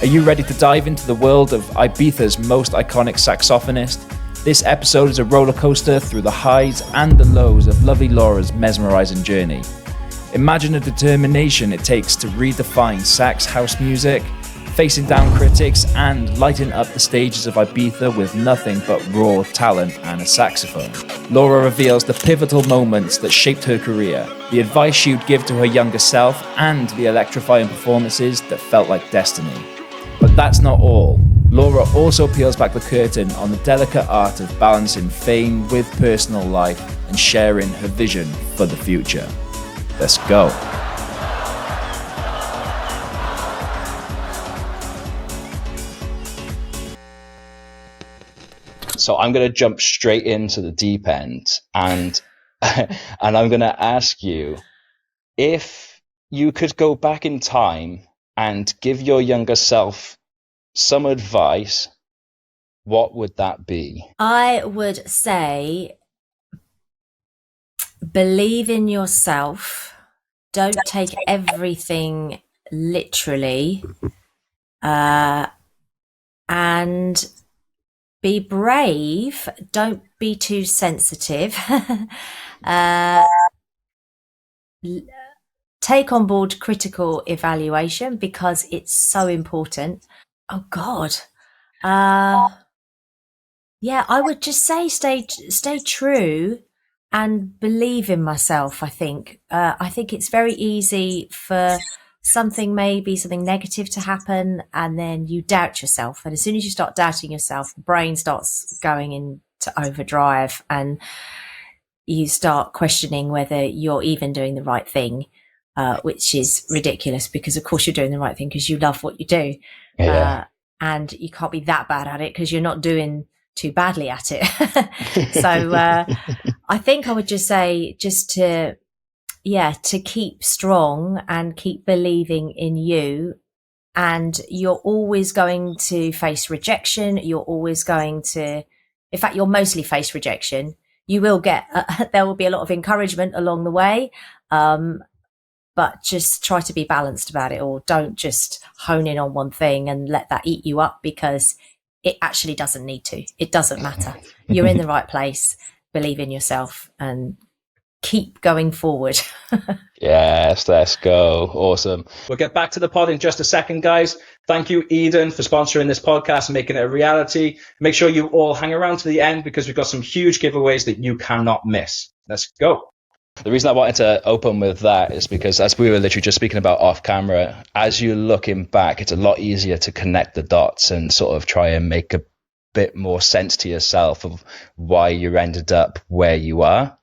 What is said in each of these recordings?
Are you ready to dive into the world of Ibiza's most iconic saxophonist? This episode is a roller coaster through the highs and the lows of lovely Laura's mesmerizing journey. Imagine the determination it takes to redefine sax house music, facing down critics and lighting up the stages of Ibiza with nothing but raw talent and a saxophone. Laura reveals the pivotal moments that shaped her career, the advice she would give to her younger self, and the electrifying performances that felt like destiny. But that's not all. Laura also peels back the curtain on the delicate art of balancing fame with personal life and sharing her vision for the future. Let's go. So I'm going to jump straight into the deep end and I'm going to ask you, if you could go back in time and give your younger self some advice, what would that be? I would say, believe in yourself. Don't take everything literally, and be brave. Don't be too sensitive. Take on board critical evaluation because it's so important. Oh God. Yeah, I would just say stay true and believe in myself. I think it's very easy for something negative to happen, and then you doubt yourself. And as soon as you start doubting yourself, the brain starts going into overdrive, and you start questioning whether you're even doing the right thing, which is ridiculous because, of course, you're doing the right thing because you love what you do. Yeah. And you can't be that bad at it because you're not doing too badly at it. So I think I would just say to keep strong and keep believing in you. And you're always going to face rejection. You're mostly face rejection. You will get, there will be a lot of encouragement along the way. But just try to be balanced about it all. Don't just hone in on one thing and let that eat you up, because it actually doesn't need to. It doesn't matter. You're in the right place. Believe in yourself and keep going forward. Yes, let's go. Awesome. We'll get back to the pod in just a second, guys. Thank you, Eden, for sponsoring this podcast and making it a reality. Make sure you all hang around to the end because we've got some huge giveaways that you cannot miss. Let's go. The reason I wanted to open with that is because, as we were literally just speaking about off camera, as you're looking back, it's a lot easier to connect the dots and sort of try and make a bit more sense to yourself of why you ended up where you are.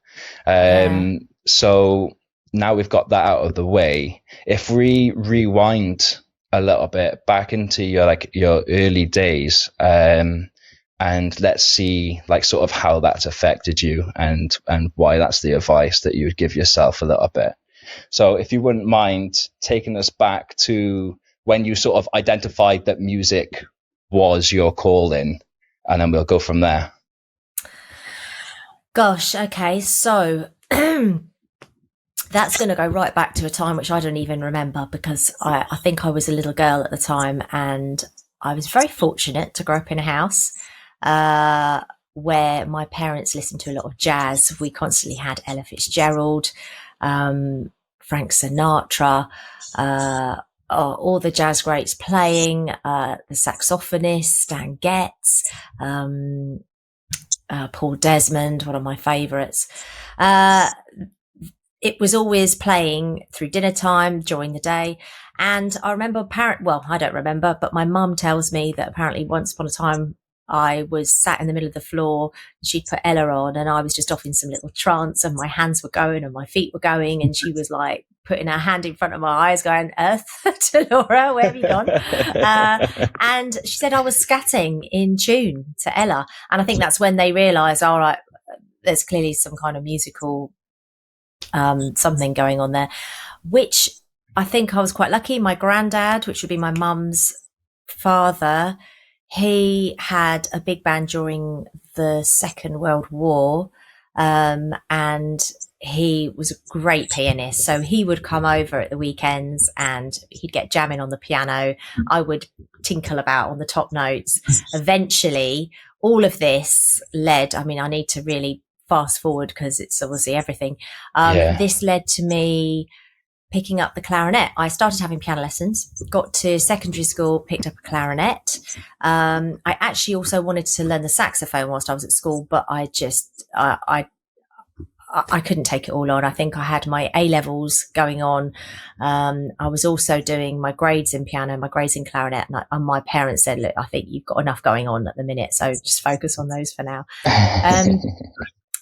So now we've got that out of the way. If we rewind a little bit back into your early days, and let's see sort of how that's affected you and why that's the advice that you would give yourself a little bit. So if you wouldn't mind taking us back to when you sort of identified that music was your calling, and then we'll go from there. Gosh, okay. So that's going to go right back to a time which I don't even remember, because I think I was a little girl at the time, and I was very fortunate to grow up in a house where my parents listened to a lot of jazz. We constantly had Ella Fitzgerald, Frank Sinatra, all the jazz greats playing, the saxophonist, Stan Getz, Paul Desmond, one of my favourites. It was always playing through dinner time, during the day. And I remember I don't remember, but my mum tells me that apparently once upon a time I was sat in the middle of the floor, she'd put Ella on, and I was just off in some little trance, and my hands were going and my feet were going, and she was like putting her hand in front of my eyes going, "Earth to Laura, where have you gone?" And she said I was scatting in tune to Ella. And I think that's when they realised, all right, there's clearly some kind of musical something going on there, which I think I was quite lucky. My granddad, which would be my mum's father, he had a big band during the Second World War, and he was a great pianist. So he would come over at the weekends and he'd get jamming on the piano. I would tinkle about on the top notes. Eventually, all of this led, I mean, I need to really fast forward because it's obviously everything. This led to me picking up the clarinet. I started having piano lessons, got to secondary school, picked up a clarinet. I actually also wanted to learn the saxophone whilst I was at school, but I couldn't take it all on. I think I had my A-levels going on. I was also doing my grades in piano, my grades in clarinet. And my parents said, look, I think you've got enough going on at the minute, so just focus on those for now.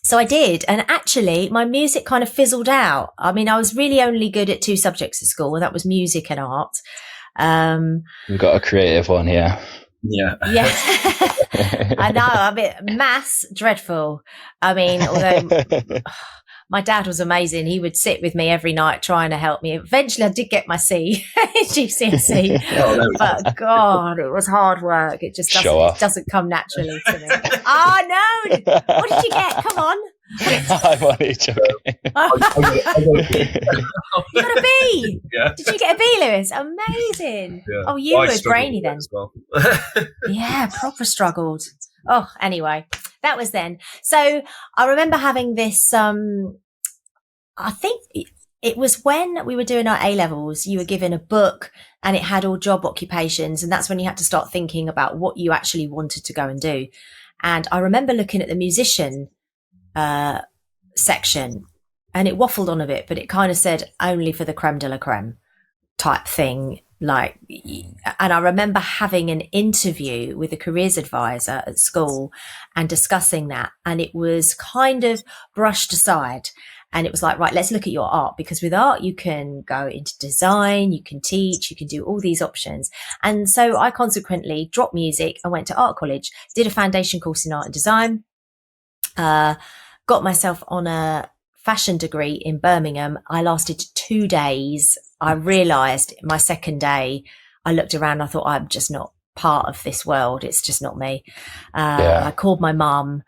So I did. And actually, my music kind of fizzled out. I mean, I was really only good at 2 subjects at school, and that was music and art. We've got a creative one here. Yeah. I know. I mean, maths, dreadful. I mean, although my dad was amazing. He would sit with me every night trying to help me. Eventually, I did get my C in GCSE. But God, it was hard work. It just doesn't come naturally to me. Oh, no. What did you get? Come on. I'm only joking. You got a B. Yeah. Did you get a B, Lewis? Amazing. Yeah. Oh, you were brainy then. Well. Yeah, proper struggled. Oh, anyway, that was then. So I remember having this, I think it was when we were doing our A-levels, you were given a book and it had all job occupations. And that's when you had to start thinking about what you actually wanted to go and do. And I remember looking at the musician section, and it waffled on a bit, but it kind of said only for the creme de la creme type thing. Like, and I remember having an interview with a careers advisor at school and discussing that, and it was kind of brushed aside. And it was like, right, let's look at your art, because with art, you can go into design, you can teach, you can do all these options. And so I consequently dropped music and went to art college, did a foundation course in art and design, got myself on a fashion degree in Birmingham. I lasted 2 days. I realized my second day, I looked around, I thought, I'm just not part of this world. It's just not me. I called my mum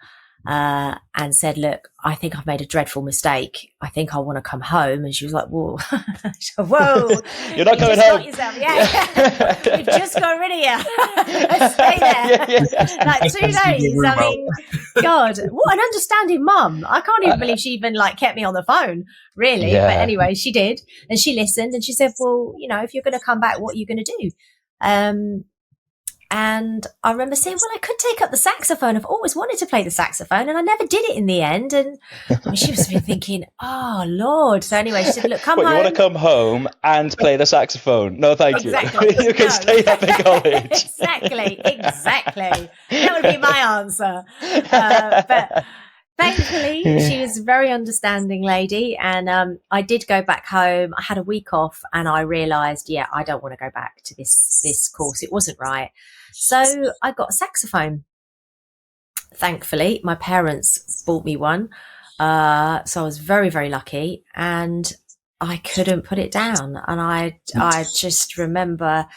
and said, look, I think I've made a dreadful mistake. I think I want to come home. And she was like, whoa, whoa, you're not going home. Yourself. Yeah. You've just got rid of you. Stay there. Like 2 days. I mean, God, what an understanding mum. I can't even believe she even kept me on the phone, really. But anyway, she did. And she listened and she said, well, if you're going to come back, what are you going to do? And I remember saying, well, I could take up the saxophone. I've always wanted to play the saxophone and I never did it in the end. And she was thinking, oh, Lord. So anyway, she said, look, come home. You want to come home and play the saxophone? No, thank you. You can stay up in college. Exactly. That would be my answer. But thankfully, she was a very understanding lady. And I did go back home. I had a week off and I realised, I don't want to go back to this course. It wasn't right. So I got a saxophone. Thankfully, my parents bought me one. So I was very, very lucky. And I couldn't put it down. And I just remember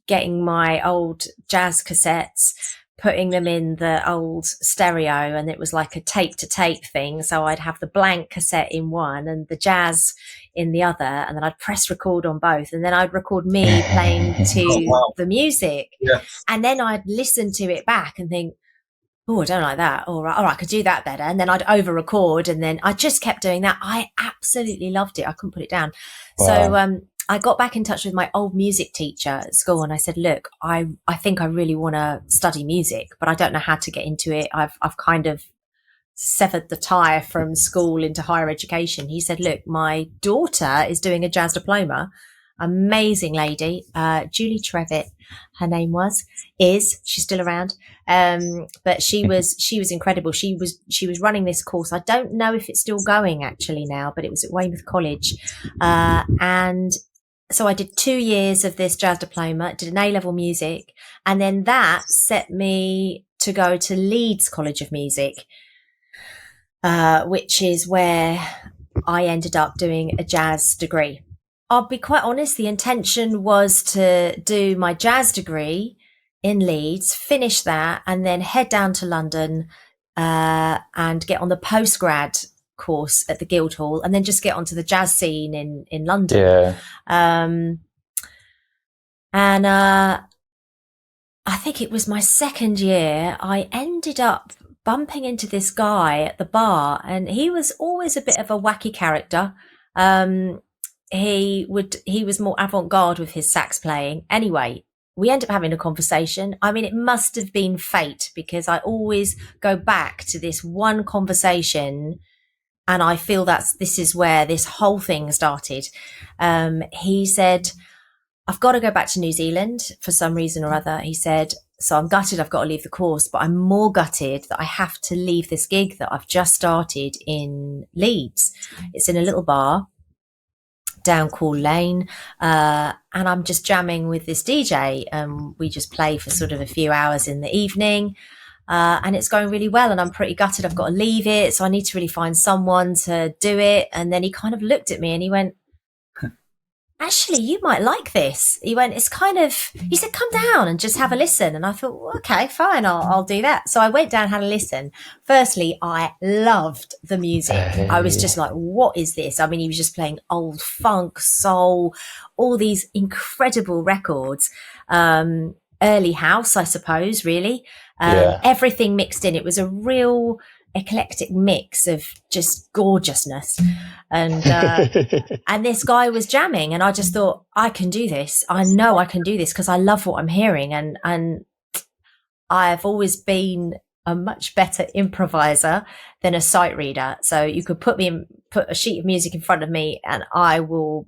getting my old jazz cassettes, putting them in the old stereo, and it was like a tape to tape thing. So I'd have the blank cassette in one and the jazz in the other, and then I'd press record on both, and then I'd record me playing to the music. And then I'd listen to it back and think, oh, I don't like that. All right, I could do that better. And then I'd over record, and then I just kept doing that. I absolutely loved it. I couldn't put it down. So I got back in touch with my old music teacher at school, and I said, look, I think I really want to study music, but I don't know how to get into it. I've kind of severed the tie from school into higher education. He said, look, my daughter is doing a jazz diploma. Amazing lady, Julie Trevitt, her name she's still around. But she was incredible. She was running this course. I don't know if it's still going actually now, but it was at Weymouth College. And so I did 2 years of this jazz diploma, did an A-level music, and then that set me to go to Leeds College of Music, which is where I ended up doing a jazz degree. I'll be quite honest, the intention was to do my jazz degree in Leeds, finish that, and then head down to London and get on the postgrad course at the Guildhall and then just get onto the jazz scene in London. Yeah. And I think it was my second year, I ended up bumping into this guy at the bar, and he was always a bit of a wacky character. He was more avant-garde with his sax playing. Anyway, we end up having a conversation. I mean, it must have been fate, because I always go back to this one conversation, and I feel this is where this whole thing started. He said, I've got to go back to New Zealand for some reason or other. He said, so I'm gutted I've got to leave the course, but I'm more gutted that I have to leave this gig that I've just started in Leeds. It's in a little bar down Cool Lane, and I'm just jamming with this DJ. We just play for sort of a few hours in the evening, and it's going really well, and I'm pretty gutted I've got to leave it, so I need to really find someone to do it. And then he kind of looked at me and he went, actually, you might like this. He went, he said, come down and just have a listen. And I thought, well, okay, fine, I'll do that. So I went down, had a listen. Firstly, I loved the music. I was just like, what is this? I mean, he was just playing old funk, soul, all these incredible records. Early house, I suppose, really. Everything mixed in. It was a real eclectic mix of just gorgeousness, and and this guy was jamming, and I just thought, I can do this. I know I can do this because I love what I'm hearing, and I've always been a much better improviser than a sight reader. So you could put a sheet of music in front of me, and I won't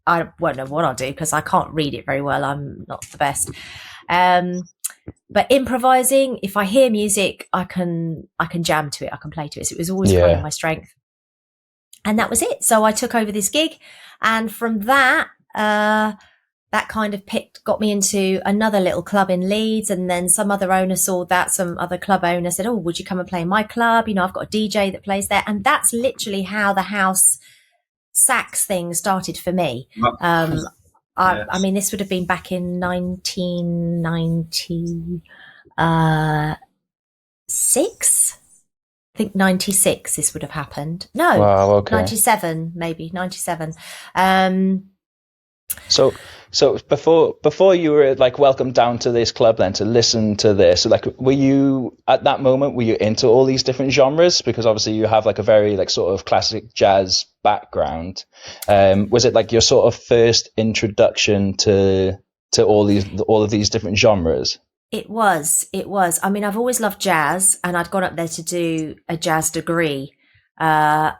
know what I'll do because I can't read it very well. I'm not the best. But improvising, if I hear music, I can jam to it. I can play to it. So it was always kind of my strength. And that was it. So I took over this gig. And from that, that kind of got me into another little club in Leeds. And then some other owner saw that. Some other club owner said, oh, would you come and play in my club? You know, I've got a DJ that plays there. And that's literally how the house sax thing started for me. I mean, this would have been back in 1996. I think 96 this would have happened. No, wow, okay. 97, maybe 97. So before you were like welcomed down to this club then to listen to this, like were you at that moment, were you into all these different genres? Because obviously you have like a very like sort of classic jazz background. Was it like your sort of first introduction to all of these different genres? It was. I mean, I've always loved jazz, and I'd gone up there to do a jazz degree. But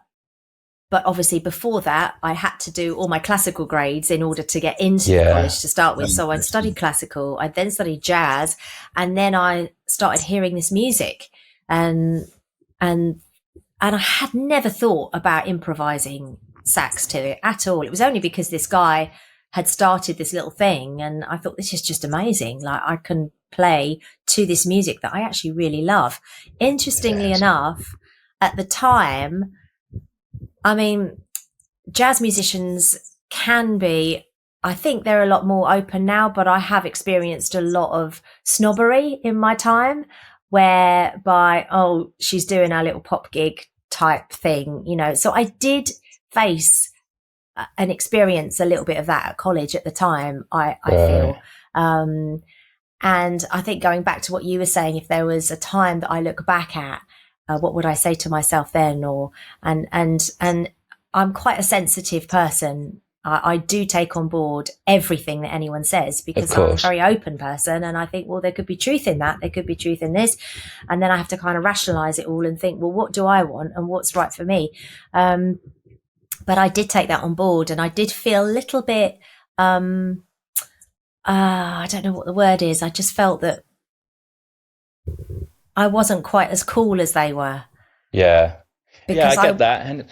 obviously before that, I had to do all my classical grades in order to get into the college to start with. So I studied classical, I then studied jazz, and then I started hearing this music, and I had never thought about improvising sax to it at all. It was only because this guy had started this little thing, and I thought, this is just amazing. Like, I can play to this music that I actually really love. Interestingly enough, at the time, I mean, jazz musicians can be, I think they're a lot more open now, but I have experienced a lot of snobbery in my time, whereby, oh, she's doing a little pop gig type thing, you know. So I did face and experience a little bit of that at college at the time, I feel. And I think going back to what you were saying, if there was a time that I look back at, what would I say to myself then? And I'm quite a sensitive person. I do take on board everything that anyone says because I'm a very open person, and I think, well, there could be truth in that. There could be truth in this. And then I have to kind of rationalize it all and think, well, what do I want and what's right for me? But I did take that on board, and I did feel a little bit, I don't know what the word is. I just felt that I wasn't quite as cool as they were. Yeah. I get that. And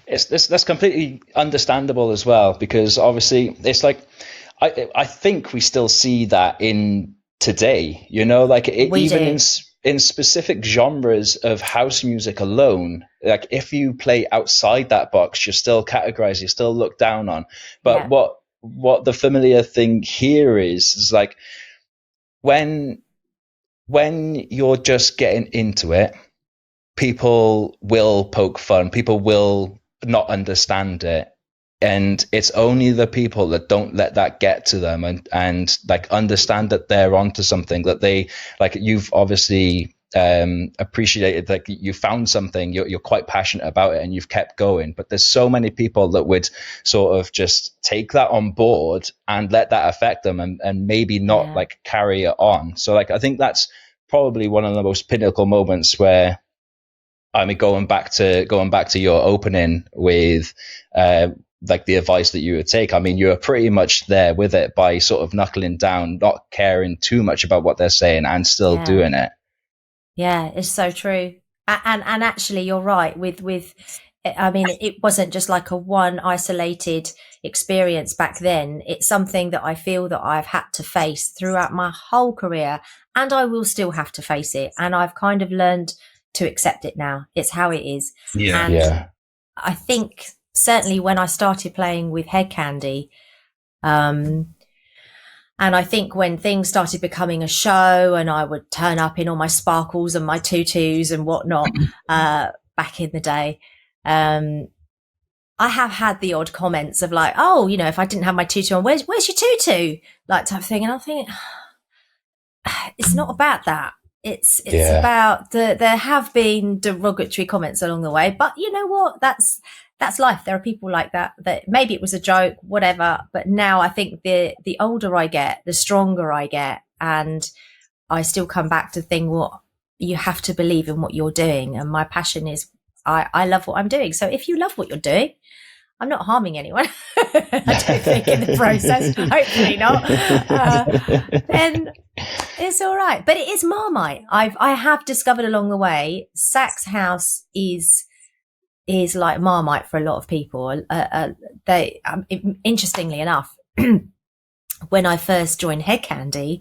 that's completely understandable as well, because obviously it's like, I think we still see that in today, you know, like in specific genres of house music alone, like if you play outside that box, you're still categorized, you're still looked down on. But what the familiar thing here is like when you're just getting into it, people will poke fun, people will not understand it. And it's only the people that don't let that get to them and like understand that they're onto something, that they, like, you've obviously appreciated, like you found something, you're quite passionate about it and you've kept going. But there's so many people that would sort of just take that on board and let that affect them and maybe not like carry it on. So like, I think that's probably one of the most pinnacle moments where, I mean, going back to your opening with like the advice that you would take. I mean, you're pretty much there with it by sort of knuckling down, not caring too much about what they're saying and still doing it. Yeah, it's so true. And actually, you're right with, I mean, it wasn't just like a one isolated experience back then. It's something that I feel that I've had to face throughout my whole career, and I will still have to face it. And I've kind of learned to accept it now. It's how it is. And I think certainly when I started playing with Head Candy, and I think when things started becoming a show and I would turn up in all my sparkles and my tutus and whatnot, back in the day, I have had the odd comments of like, oh, you know, if I didn't have my tutu on, where's your tutu? Like type of thing. And I think it's not about that. It's about there have been derogatory comments along the way, but you know what? That's life. There are people like that maybe it was a joke, whatever. But now I think the older I get, the stronger I get. And I still come back to think, well, you have to believe in what you're doing. And my passion is, I love what I'm doing. So if you love what you're doing, I'm not harming anyone. I don't think in the process, hopefully not. Then it's all right. But it is Marmite. I have discovered along the way, Sax House is like Marmite for a lot of people. Interestingly enough, when I first joined Head Candy,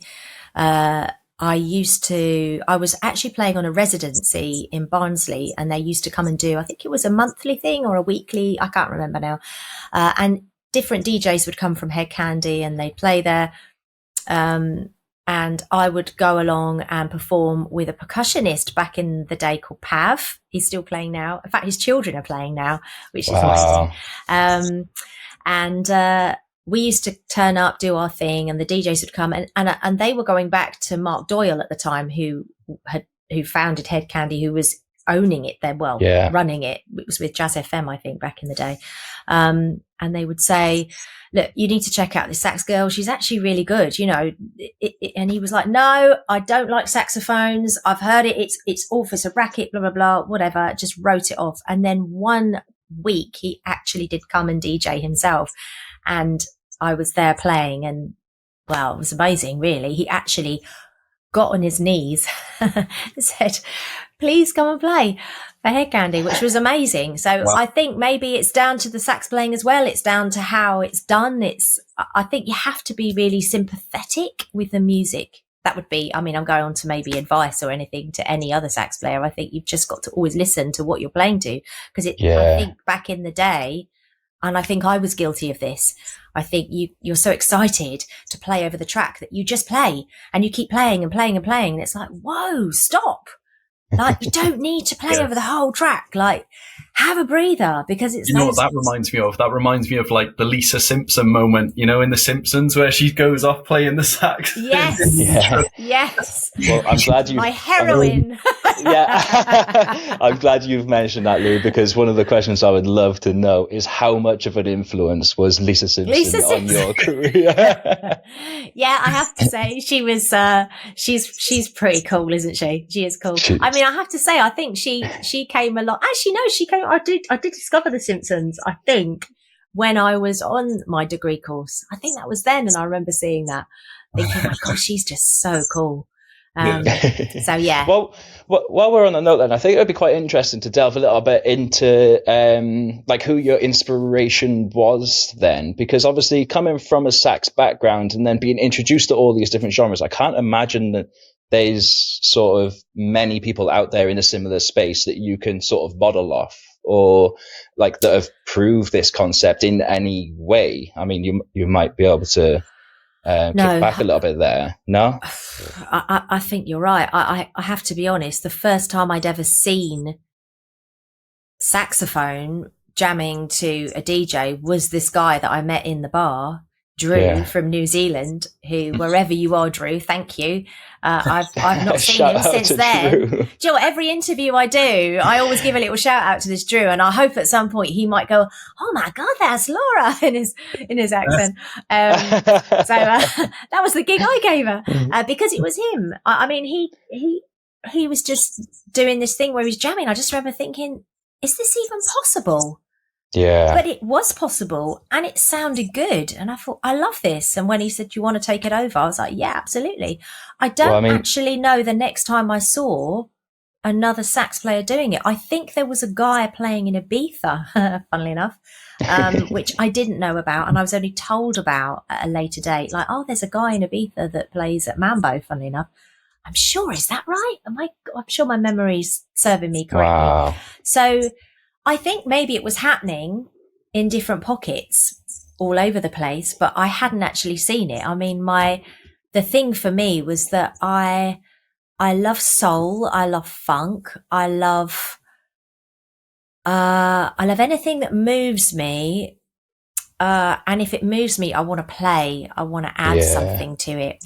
I was actually playing on a residency in Barnsley, and they used to come and do, I think it was a monthly thing or a weekly, I can't remember now. And different DJs would come from Head Candy and they'd play there. And I would go along and perform with a percussionist back in the day called Pav. He's still playing now. In fact, his children are playing now, which is nice. And we used to turn up, do our thing, and the DJs would come, and they were going back to Mark Doyle at the time, who founded Head Candy, who was owning it then, running it. It was with Jazz FM, I think, back in the day. And they would say, look, you need to check out this sax girl. She's actually really good, you know. And he was like, no, I don't like saxophones. I've heard it. It's awful. It's a racket, blah, blah, blah, whatever. Just wrote it off. And then one week he actually did come and DJ himself. And I was there playing, and well, it was amazing, really. He actually got on his knees and said, please come and play for Head Candy, which was amazing. So I think maybe it's down to the sax playing as well. It's down to how it's done. I think you have to be really sympathetic with the music. That would be, I mean, I'm going on to maybe advice or anything to any other sax player. I think you've just got to always listen to what you're playing to, because I think back in the day, and I think I was guilty of this, I think you're so excited to play over the track that you just play and you keep playing and playing and playing. And it's like, whoa, stop. Like, you don't need to play over the whole track. Like, have a breather, because it's... You know what that reminds me of? That reminds me of, like, the Lisa Simpson moment, you know, in The Simpsons, where she goes off playing the sax. Yes. Yes. Well, I'm glad you... My heroine. I'm glad you've mentioned that, Lou, because one of the questions I would love to know is how much of an influence was Lisa Simpson on your career? Yeah, I have to say she was... she's pretty cool, isn't she? She is cool. I mean, I have to say, I think she came along. Actually, no, she came. I did discover The Simpsons, I think, when I was on my degree course. I think that was then, and I remember seeing that, thinking, oh my gosh, she's just so cool. So yeah. Well, while we're on the note, then I think it would be quite interesting to delve a little bit into like who your inspiration was then, because obviously coming from a sax background and then being introduced to all these different genres, I can't imagine that there's sort of many people out there in a similar space that you can sort of model off, or like that have proved this concept in any way. I mean, you might be able to kick back a little bit there. No? I think you're right. I have to be honest. The first time I'd ever seen Saxophone jamming to a DJ was this guy that I met in the bar, Drew from New Zealand, who, wherever you are, Drew, thank you. I've not seen him since then. Drew. Do you know what? Every interview I do, I always give a little shout out to this Drew, and I hope at some point he might go, "Oh my God, that's Laura," in his accent. So that was the gig I gave her because it was him. I mean, he was just doing this thing where he was jamming. I just remember thinking, is this even possible? Yeah. But it was possible and it sounded good. And I thought, I love this. And when he said, "Do you want to take it over?" I was like, yeah, absolutely. I don't actually know the next time I saw another sax player doing it. I think there was a guy playing in Ibiza, funnily enough, which I didn't know about. And I was only told about at a later date. Like, oh, there's a guy in Ibiza that plays at Mambo, funnily enough. I'm sure, is that right? I'm sure my memory's serving me correctly. Wow. So I think maybe it was happening in different pockets all over the place, but I hadn't actually seen it. I mean, the thing for me was that I love soul, I love funk, I love anything that moves me. And if it moves me, I want to play, I want to add something to it.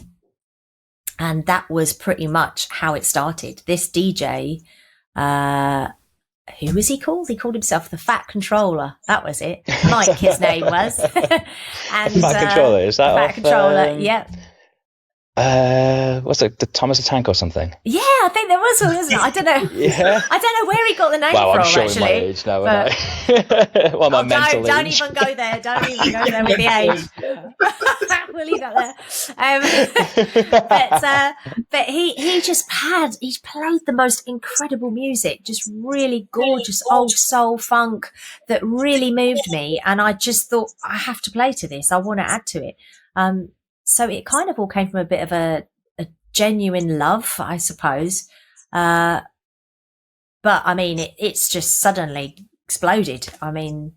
And that was pretty much how it started. This DJ, who was he called? He called himself the Fat Controller. That was it. Mike, his name was. And Fat Controller, is that Fat Controller, yep. What's it, the Thomas the Tank or something? Yeah, I think there was one, wasn't it? I don't know. I don't know where he got the name from, I'm showing actually. my age now, well, my mental don't age. Even go there. Don't even go there with the age. We'll leave that there. But he played the most incredible music, just really gorgeous old soul funk that really moved me. And I just thought, I have to play to this. I want to add to it. So it kind of all came from a bit of a genuine love, I suppose. But I mean, it's just suddenly exploded. I mean,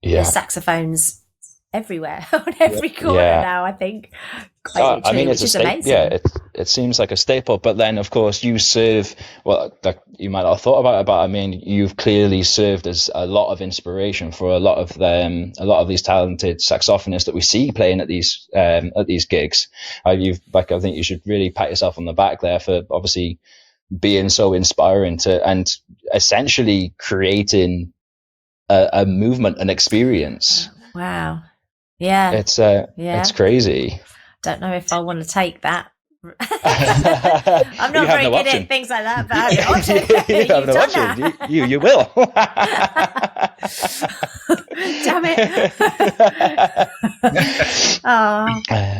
there's saxophones everywhere on every corner now, I think. I mean, it's just amazing. Yeah, it seems like a staple. But then, of course, you serve, well, you might not have thought about it, but I mean, you've clearly served as a lot of inspiration for a lot of these talented saxophonists that we see playing at these gigs. I think you should really pat yourself on the back there for obviously being so inspiring and essentially creating a movement, an experience. Wow. Yeah. It's crazy. Don't know if I want to take that. I'm not very good at things like that, but I have no option. You have no option. You will. Damn it.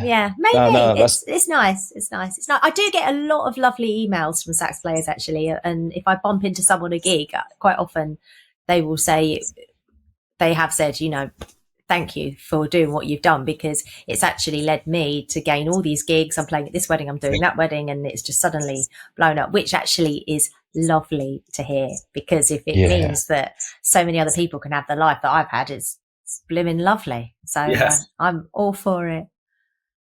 Yeah, maybe. It's nice. It's nice. It's nice. I do get a lot of lovely emails from sax players, actually. And if I bump into someone at a gig, quite often they will say, they have said, thank you for doing what you've done, because it's actually led me to gain all these gigs. I'm playing at this wedding, I'm doing that wedding, and it's just suddenly blown up, which actually is lovely to hear, because if it means that so many other people can have the life that I've had, it's blimmin' lovely. So I'm all for it.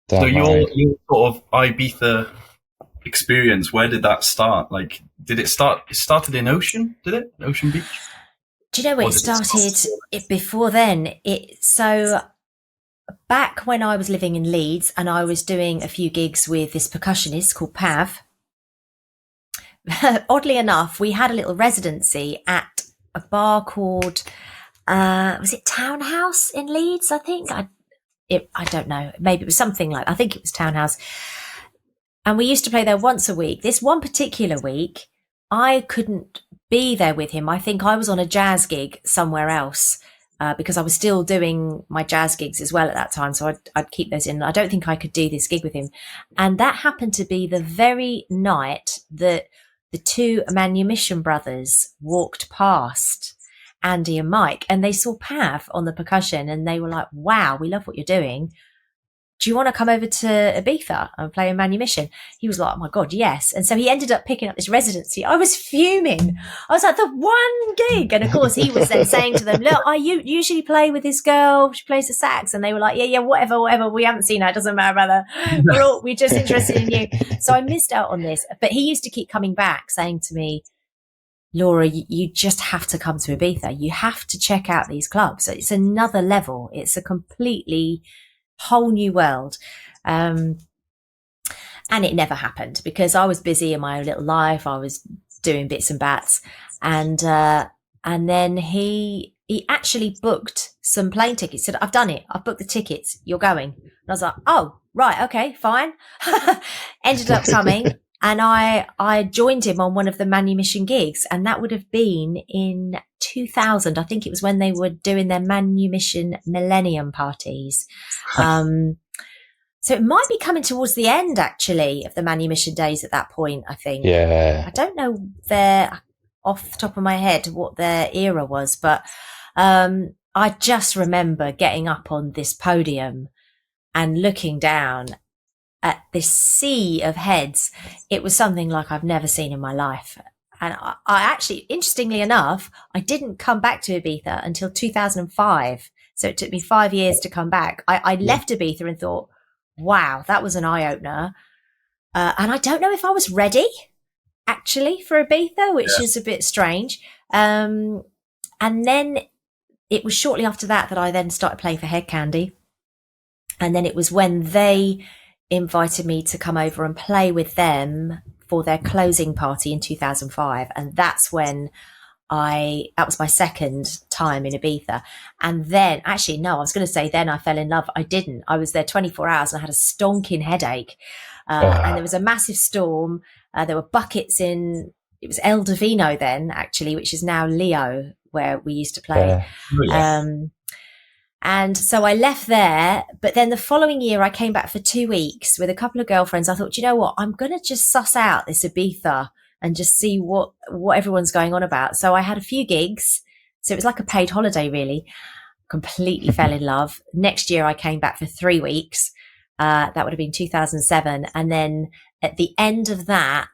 So your sort of Ibiza experience, where did that start? Like, did it start? It started in Ocean, did it? Ocean Beach? Do you know where it started? Before then, so back when I was living in Leeds and I was doing a few gigs with this percussionist called Pav, oddly enough, we had a little residency at a bar called, was it Townhouse in Leeds, I think? I don't know. Maybe it was something like, I think it was Townhouse. And we used to play there once a week. This one particular week, I couldn't be there with him. I think I was on a jazz gig somewhere else because I was still doing my jazz gigs as well at that time. So I'd keep those in. I don't think I could do this gig with him. And that happened to be the very night that the two Manumission brothers walked past, Andy and Mike, and they saw Pav on the percussion and they were like, wow, we love what you're doing. do you want to come over to Ibiza and play in Manumission? He was like, oh my God, yes. And so he ended up picking up this residency. I was fuming. I was like, the one gig. And of course he was then saying to them, look, I usually play with this girl. She plays the sax. And they were like, yeah, whatever. We haven't seen her. It doesn't matter about her. We're just interested in you. So I missed out on this, but he used to keep coming back saying to me, Laura, you just have to come to Ibiza. You have to check out these clubs. It's another level. It's a completely whole new world. And it never happened because I was busy in my own little life. I was doing bits and bats. And then he actually booked some plane tickets. He said, I've done it. I've booked the tickets. You're going. And I was like, oh, right. Okay, fine. Ended up coming. And I joined him on one of the Manumission gigs, and that would have been in 2000. I think it was when they were doing their Manumission Millennium parties. So it might be coming towards the end, actually, of the Manumission days at that point, I think. Yeah. I don't know off the top of my head what their era was, but I just remember getting up on this podium and looking down at this sea of heads. It was something like I've never seen in my life. And I actually, interestingly enough, I didn't come back to Ibiza until 2005. So it took me 5 years to come back. I left Ibiza and thought, wow, that was an eye-opener. And I don't know if I was ready, actually, for Ibiza, which is a bit strange. And then it was shortly after that I then started playing for Head Candy. And then it was when they invited me to come over and play with them for their closing party in 2005. And that's when that was my second time in Ibiza. And then actually, no, I was going to say then I fell in love. I didn't. I was there 24 hours and I had a stonking headache. And there was a massive storm. There were buckets it was El Divino then, actually, which is now Leo, where we used to play. And so I left there, but then the following year I came back for 2 weeks with a couple of girlfriends. I thought, you know what, I'm going to just suss out this Ibiza and just see what everyone's going on about. So I had a few gigs. So it was like a paid holiday, really. Completely fell in love. Next year I came back for 3 weeks. That would have been 2007. And then at the end of that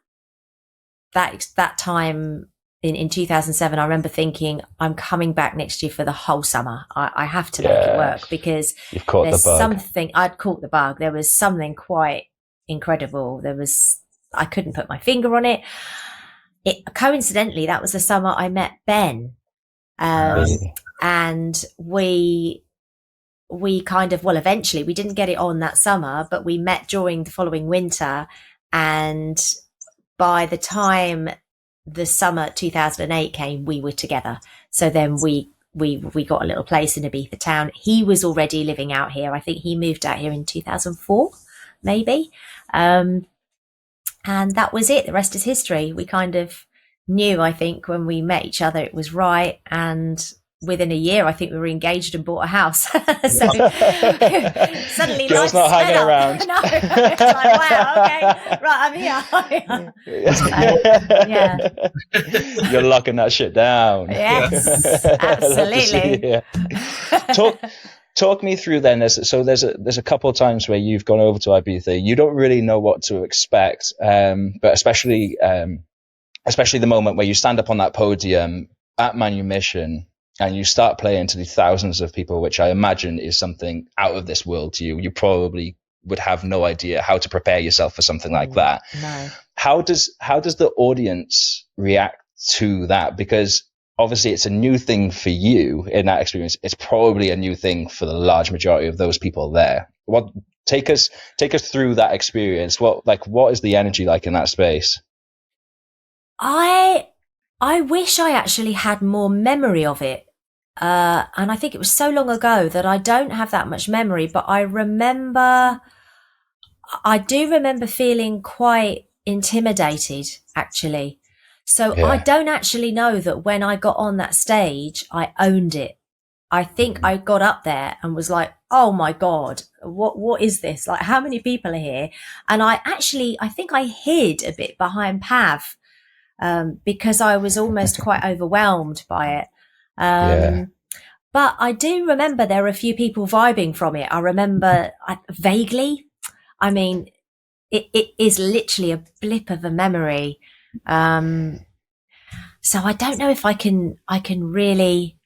time, in 2007, I remember thinking, I'm coming back next year for the whole summer. I have to make it work because You've caught there's the bug. something, I'd caught the bug. There was something quite incredible. I couldn't put my finger on it. Coincidentally, that was the summer I met Ben. And we kind of, eventually we didn't get it on that summer, but we met during the following winter. And by the time the summer 2008 came, we were together. So then we got a little place in Ibiza town. He was already living out here. I think he moved out here in 2004, maybe. And that was it. The rest is history. We kind of knew, I think, when we met each other, it was right. And within a year, I think we were engaged and bought a house. So suddenly Girl's life's not hanging sped up. around. No, it's like, wow, okay, right, I'm here. Yeah. You're locking that shit down. Yes, absolutely. Talk me through then. There's a couple of times where you've gone over to Ibiza. You don't really know what to expect, but especially the moment where you stand up on that podium at Manumission and you start playing to the thousands of people, which I imagine is something out of this world to you. You probably would have no idea how to prepare yourself for something like that. No. How does the audience react to that? Because obviously it's a new thing for you in that experience. It's probably a new thing for the large majority of those people there. Take us through that experience. What is the energy like in that space? I wish I actually had more memory of it. And I think it was so long ago that I don't have that much memory, but I do remember feeling quite intimidated, actually. So I don't actually know that when I got on that stage, I owned it. I think I got up there and was like, oh my God, what is this? Like, how many people are here? And I think I hid a bit behind Pav. Because I was almost quite overwhelmed by it. But I do remember there were a few people vibing from it. I remember vaguely. I mean, it is literally a blip of a memory. So I don't know if I can really,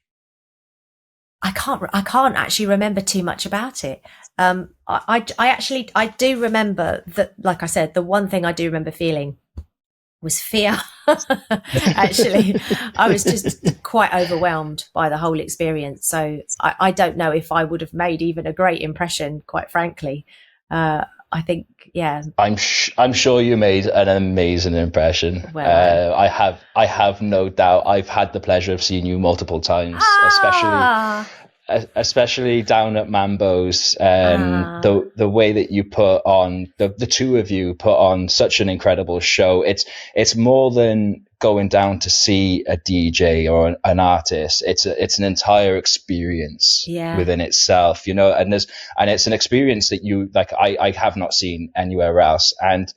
I can't actually remember too much about it. I do remember that, like I said, the one thing I do remember feeling was fear. Actually, I was just quite overwhelmed by the whole experience. So I don't know if I would have made even a great impression, quite frankly. I think, yeah. I'm sure you made an amazing impression. Well, I have no doubt. I've had the pleasure of seeing you multiple times, especially down at Mambo's. The way that you put on, the two of you put on such an incredible show. It's more than going down to see a DJ or an artist. It's an entire experience within itself, and it's an experience that you like. I have not seen anywhere else. And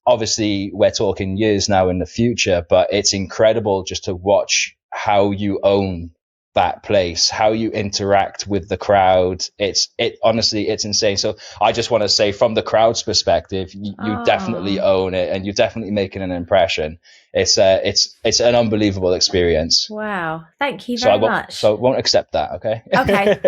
obviously we're talking years now in the future, but it's incredible just to watch how you own that place, how you interact with the crowd. Honestly, it's insane. So I just want to say, from the crowd's perspective, you definitely own it, and you're definitely making an impression. It's an unbelievable experience. Wow, thank you very much. So I won't accept that. Okay. Okay.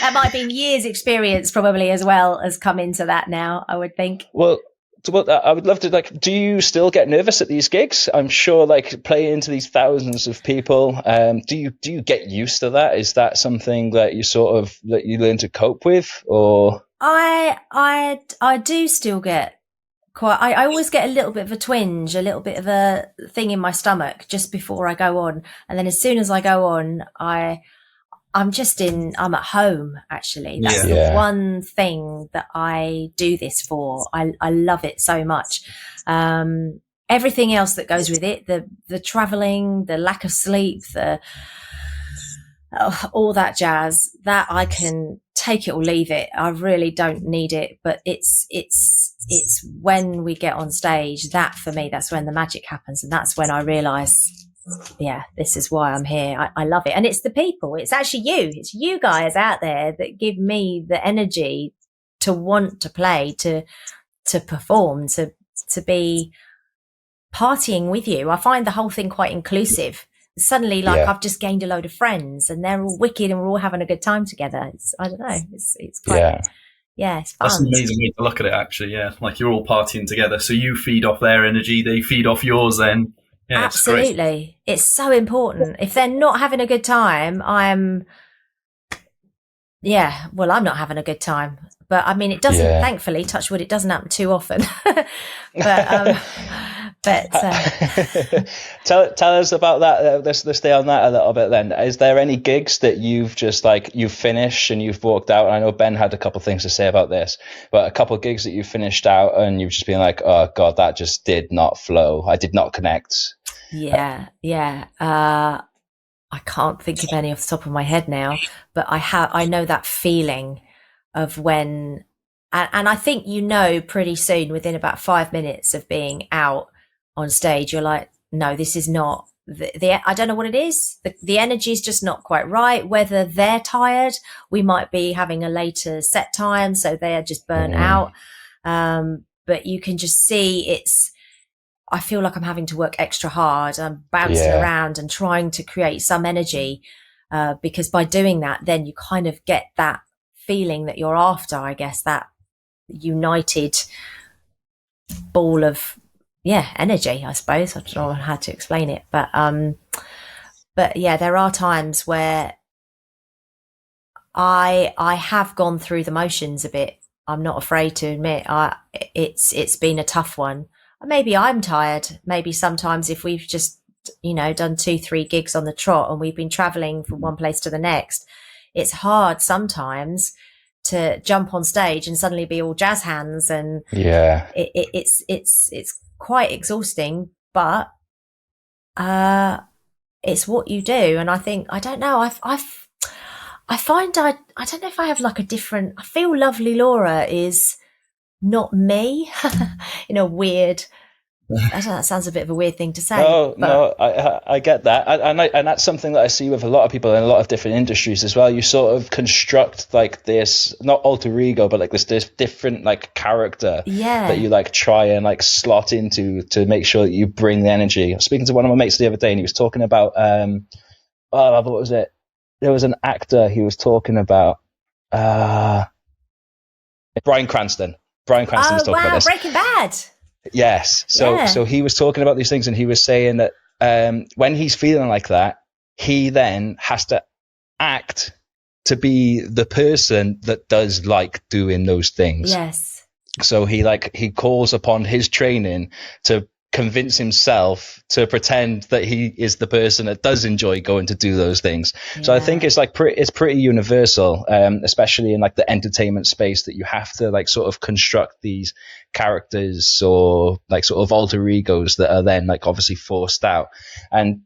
That might have been years' experience probably as well as come into that now, I would think. Well, I would love to, do you still get nervous at these gigs? I'm sure, playing to these thousands of people, do you get used to that? Is that something that you learn to cope with, or? I do still get I always get a little bit of a twinge, a little bit of a thing in my stomach just before I go on. And then as soon as I go on, I'm at home, actually. That's the one thing that I do this for. I love it so much. Everything else that goes with it, the traveling, the lack of sleep, all that jazz, that I can take it or leave it. I really don't need it, but it's when we get on stage, that for me, that's when the magic happens. And that's when I realize, this is why I'm here. I love it. And it's the people. It's actually it's you guys out there that give me the energy to want to play, to perform, to be partying with you. I find the whole thing quite inclusive. Suddenly, I've just gained a load of friends, and they're all wicked, and we're all having a good time together. I don't know. It's quite, it's fun. That's an amazing way to look at it, actually. Yeah, like you're all partying together, so you feed off their energy, they feed off yours. Then, absolutely, it's so important. If they're not having a good time, I'm not having a good time. But I mean, it doesn't. Thankfully, touch wood, it doesn't happen too often. But tell us about that. Let's stay on that a little bit then. Is there any gigs that you've just you've finished and you've walked out? And I know Ben had a couple of things to say about this, but a couple of gigs that you've finished out and you've just been like, oh God, that just did not flow. I did not connect. I can't think of any off the top of my head now, but I know that feeling of when, and I think pretty soon, within about 5 minutes of being out on stage, you're like, no, this is not I don't know what it is. The energy is just not quite right. Whether they're tired, we might be having a later set time, so they are just burnt out. But you can just see I feel like I'm having to work extra hard. I'm bouncing around and trying to create some energy, because by doing that, then you kind of get that feeling that you're after, I guess, that united ball of energy, I suppose. I don't know how to explain it, but there are times where I have gone through the motions a bit. I'm not afraid to admit it's been a tough one. Maybe I'm tired. Maybe sometimes if we've just done 2-3 gigs on the trot and we've been traveling from one place to the next, it's hard sometimes to jump on stage and suddenly be all jazz hands, and it's quite exhausting, but it's what you do. And I think, I don't know, I find I don't know if I have I feel Lovely Laura is not me in a weird That sounds a bit of a weird thing to say. No, I get that, and that's something that I see with a lot of people in a lot of different industries as well. You sort of construct like this, not alter ego, but like this different like character that you like try and like slot into to make sure that you bring the energy. I was speaking to one of my mates the other day, and he was talking about what was it? There was an actor he was talking about, Bryan Cranston. Bryan Cranston was talking about this. Breaking Bad. Yes. So he was talking about these things, and he was saying that when he's feeling like that, he then has to act to be the person that does like doing those things. Yes. So he calls upon his training to convince himself to pretend that he is the person that does enjoy going to do those things. Yeah. So I think it's like it's pretty universal, especially in like the entertainment space, that you have to like sort of construct these characters or like sort of alter egos that are then like obviously forced out. And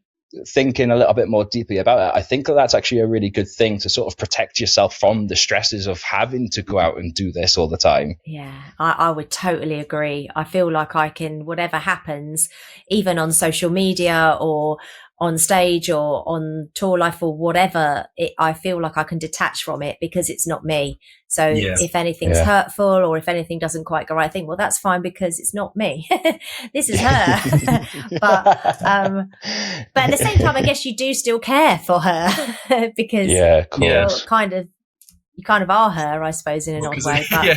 thinking a little bit more deeply about it, I think that that's actually a really good thing to sort of protect yourself from the stresses of having to go out and do this all the time. Yeah, I would totally agree. I feel like I can, whatever happens, even on social media or on stage or on tour life or whatever, I feel like I can detach from it because it's not me. So if anything's hurtful or if anything doesn't quite go right, I think, well, that's fine because it's not me. This is her. but at the same time, I guess you do still care for her because you kind of are her, I suppose, in an odd way. But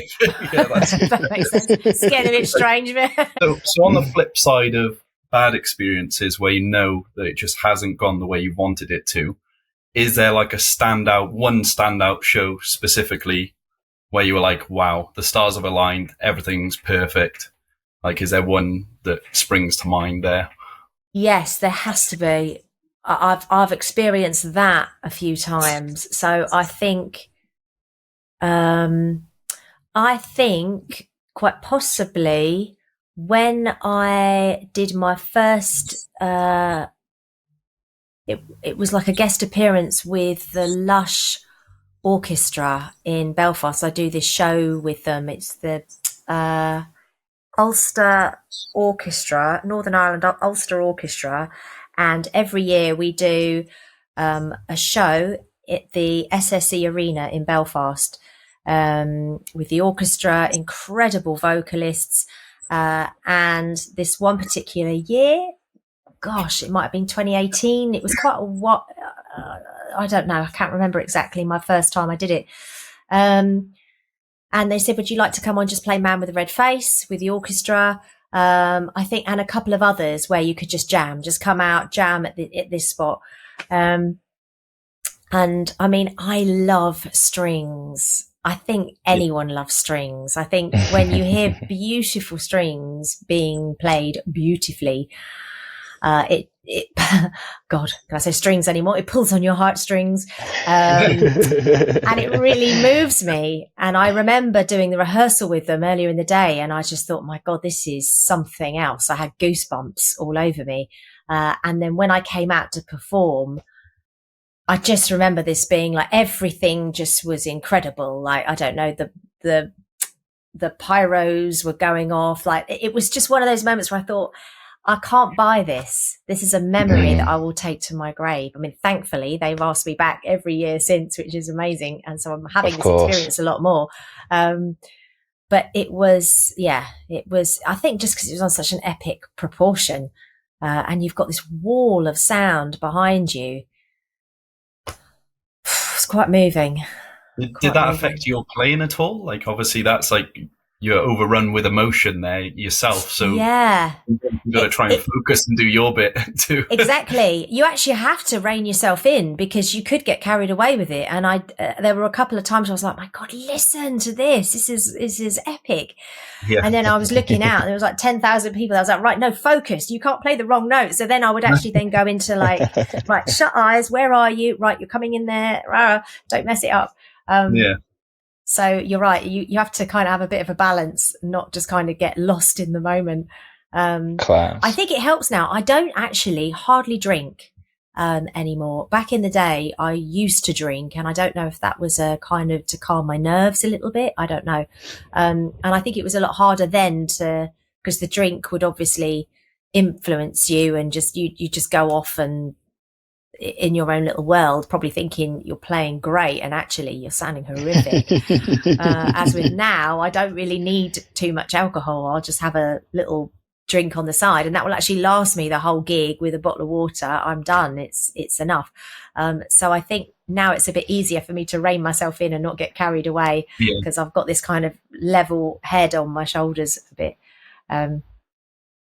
that makes sense. It's getting a bit strange. So on the flip side of bad experiences where you know that it just hasn't gone the way you wanted it to, is there like one standout show specifically where you were like, wow, the stars have aligned, everything's perfect? Like, is there one that springs to mind there? Yes, there has to be. I've experienced that a few times. So I think quite possibly when I did my first, it was like a guest appearance with the Lush Orchestra in Belfast. I do this show with them. It's the Ulster Orchestra, Northern Ireland Ulster Orchestra, and every year we do a show at the SSE Arena in Belfast with the orchestra, incredible vocalists. And this one particular year, gosh, it might have been 2018. It was quite a what, I don't know. I can't remember exactly my first time I did it. And they said, would you like to come on, just play Man with a Red Face with the orchestra? I think, and a couple of others where you could just come out, jam at this spot. And I mean, I love strings. I think anyone loves strings. I think when you hear beautiful strings being played beautifully, God, can I say strings anymore? It pulls on your heartstrings. And it really moves me. And I remember doing the rehearsal with them earlier in the day, and I just thought, my God, this is something else. I had goosebumps all over me. And then when I came out to perform, I just remember this being like, everything just was incredible. Like, I don't know, the pyros were going off. Like, it was just one of those moments where I thought, I can't buy this. This is a memory that I will take to my grave. I mean, thankfully, they've asked me back every year since, which is amazing. And so I'm having this experience a lot more. But it was, I think just because it was on such an epic proportion, and you've got this wall of sound behind you. It's quite moving. Did that affect your playing at all? Like, obviously that's like, you're overrun with emotion there yourself. So you've got to try and focus and do your bit too. Exactly. You actually have to rein yourself in because you could get carried away with it. And there were a couple of times I was like, my God, listen to this. This is epic. Yeah. And then I was looking out and there was like 10,000 people. I was like, right, no, focus. You can't play the wrong note. So then I would actually then go into like, right, shut eyes. Where are you? Right. You're coming in there. Don't mess it up. So you're right. You have to kind of have a bit of a balance, not just kind of get lost in the moment. I think it helps now. I don't actually hardly drink anymore. Back in the day, I used to drink, and I don't know if that was a kind of to calm my nerves a little bit. I don't know. And I think it was a lot harder then to because the drink would obviously influence you, and just you just go off and in your own little world, probably thinking you're playing great and actually you're sounding horrific. As with now, I don't really need too much alcohol. I'll just have a little drink on the side, and that will actually last me the whole gig. With a bottle of water, I'm done. It's enough. So I think now it's a bit easier for me to rein myself in and not get carried away, because I've got this kind of level head on my shoulders a bit.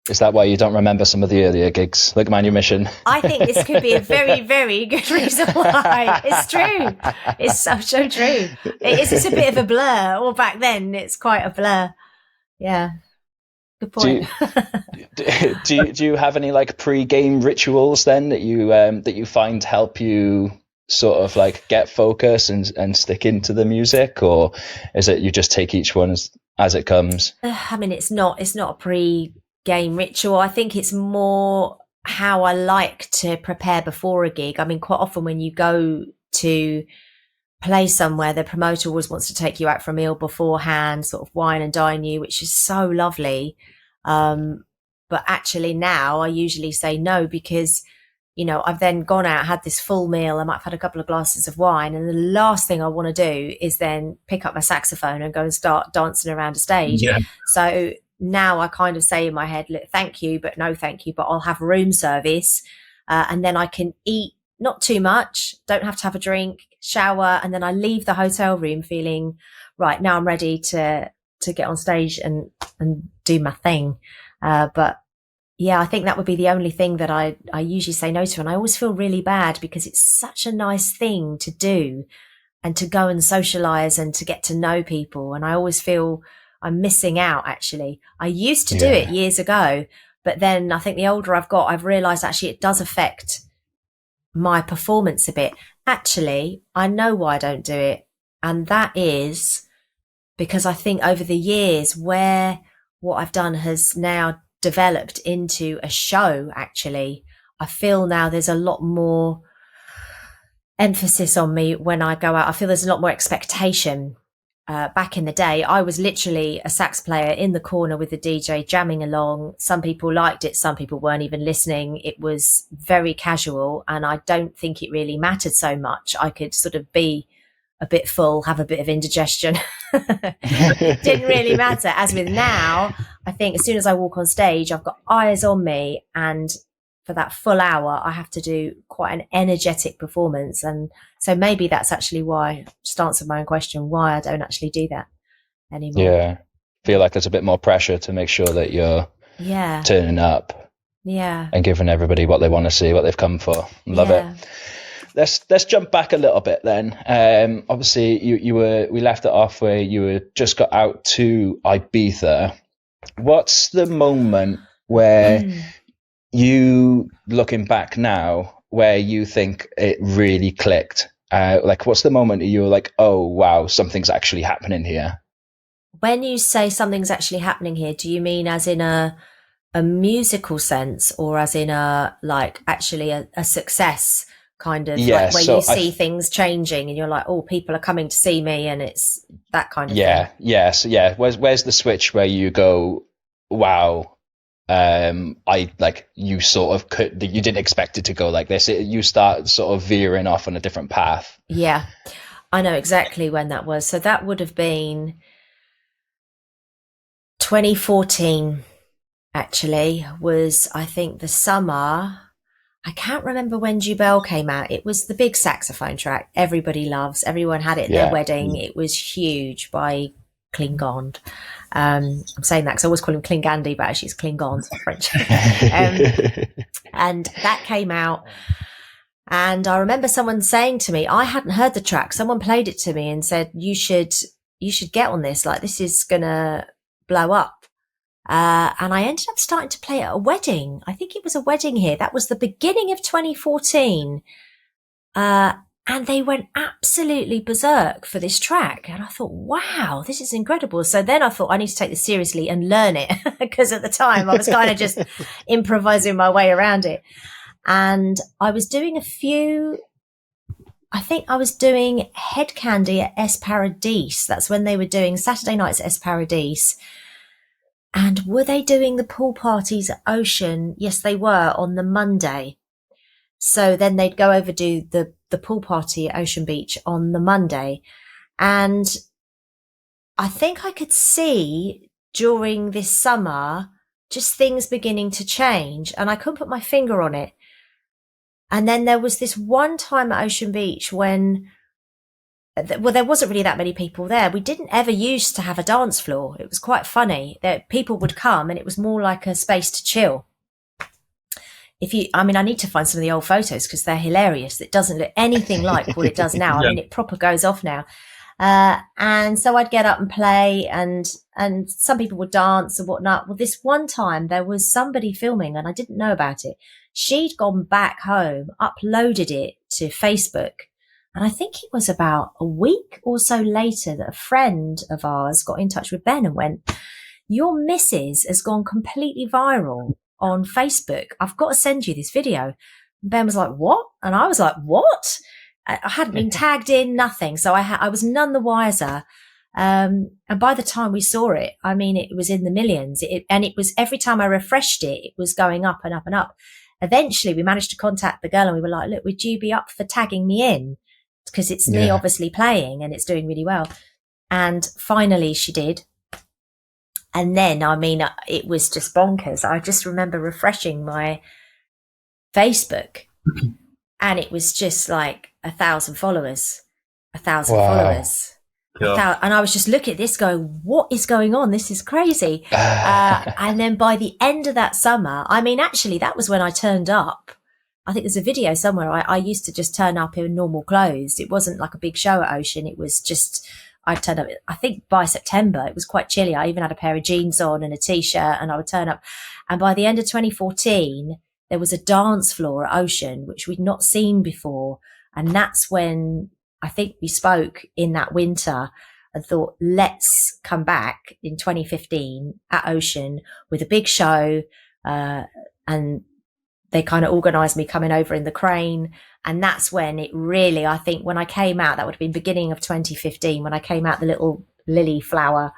Is that why you don't remember some of the earlier gigs, like Manumission? I think this could be a very, very good reason why. It's true. It's so true. It's a bit of a blur. Or back then, it's quite a blur. Yeah. Good point. Do you have any like pre-game rituals then that you find help you sort of like get focus and stick into the music, or is it you just take each one as it comes? I mean, it's not a pre-game ritual. I think it's more how I like to prepare before a gig. I mean, quite often when you go to play somewhere, the promoter always wants to take you out for a meal beforehand, sort of wine and dine you, which is so lovely. But actually now I usually say no, because, you know, I've then gone out, had this full meal, I might have had a couple of glasses of wine, and the last thing I want to do is then pick up my saxophone and go and start dancing around a stage. Yeah. So now I kind of say in my head, look, thank you, but no thank you, but I'll have room service, and then I can eat not too much, don't have to have a drink, shower, and then I leave the hotel room feeling, right, now I'm ready to get on stage and do my thing. But yeah, I think that would be the only thing that I usually say no to. And I always feel really bad, because it's such a nice thing to do, and to go and socialize and to get to know people. And I always feel I'm missing out, actually. I used to do it years ago, but then I think the older I've got, I've realized actually it does affect my performance a bit. Actually, I know why I don't do it. And that is because I think over the years, where what I've done has now developed into a show, actually, I feel now there's a lot more emphasis on me when I go out. I feel there's a lot more expectation. Back in the day, I was literally a sax player in the corner with the DJ jamming along. Some people liked it, some people weren't even listening. It was very casual, and I don't think it really mattered so much. I could sort of be a bit full, have a bit of indigestion. Didn't really matter. As with now, I think as soon as I walk on stage, I've got eyes on me, and for that full hour, I have to do quite an energetic performance. And so maybe that's actually why, just answer my own question, why I don't actually do that anymore. Yeah. Feel like there's a bit more pressure to make sure that you're turning up. Yeah. And giving everybody what they want to see, what they've come for. Love it. Let's jump back a little bit then. Obviously we left it off where you just got out to Ibiza. What's the moment where you, looking back now, where you think it really clicked? Like, what's the moment you were like, oh, wow, something's actually happening here? When you say something's actually happening here, do you mean as in a musical sense, or as in actually a success kind of, like where you see things changing and you're like, oh, people are coming to see me, and it's that kind of thing? So where's the switch where you go, wow, you sort of you didn't expect it to go like this. You start sort of veering off on a different path. Yeah, I know exactly when that was. So that would have been 2014, actually, was, I think, the summer. I can't remember when Jubel came out. It was the big saxophone track everybody loves. Everyone had it at their wedding. It was huge, by Klingond. I'm saying that because I always call him Klingandi, but actually it's Klingond, French. And that came out. And I remember someone saying to me, I hadn't heard the track. Someone played it to me and said, you should get on this. Like, this is going to blow up. And I ended up starting to play at a wedding. I think it was a wedding here. That was the beginning of 2014. And they went absolutely berserk for this track. And I thought, wow, this is incredible. So then I thought I need to take this seriously and learn it, because at the time I was kind of just improvising my way around it. And I was doing I think I was doing Head Candy at Es Paradis. That's when they were doing Saturday nights at Es Paradis. And were they doing the pool parties at Ocean? Yes, they were, on the Monday. So then they'd go over do the pool party at Ocean Beach on the Monday. And I think I could see during this summer just things beginning to change, and I couldn't put my finger on it. And then there was this one time at Ocean Beach when, well, there wasn't really that many people there. We didn't ever used to have a dance floor. It was quite funny that people would come and it was more like a space to chill. I need to find some of the old photos because they're hilarious. It doesn't look anything like what it does now. Yeah. I mean, it proper goes off now. And so I'd get up and play, and some people would dance and whatnot. Well, this one time there was somebody filming and I didn't know about it. She'd gone back home, uploaded it to Facebook. And I think it was about a week or so later that a friend of ours got in touch with Ben and went, "Your missus has gone completely viral on Facebook. I've got to send you this video." And Ben was like, "What?" And I was like, "What?" I hadn't been tagged in, nothing. So I was none the wiser. And by the time we saw it, I mean, it was in the millions. And it was, every time I refreshed it, it was going up and up and up. Eventually we managed to contact the girl and we were like, "Look, would you be up for tagging me in? Because it's me obviously playing and it's doing really well." And finally she did. And then, I mean, it was just bonkers. I just remember refreshing my Facebook and it was just like 1,000 followers, 1,000 followers. Yeah. And I was just looking at this going, what is going on? This is crazy. And then by the end of that summer, I mean, actually, that was when I turned up. I think there's a video somewhere. I used to just turn up in normal clothes. It wasn't like a big show at Ocean. It was just, I'd turn up, I think by September, it was quite chilly. I even had a pair of jeans on and a t-shirt and I would turn up. And by the end of 2014, there was a dance floor at Ocean, which we'd not seen before. And that's when I think we spoke in that winter and thought, let's come back in 2015 at Ocean with a big show. And they kind of organised me coming over in the crane. And that's when it really, I think when I came out, that would have been beginning of 2015, when I came out the little lily flower.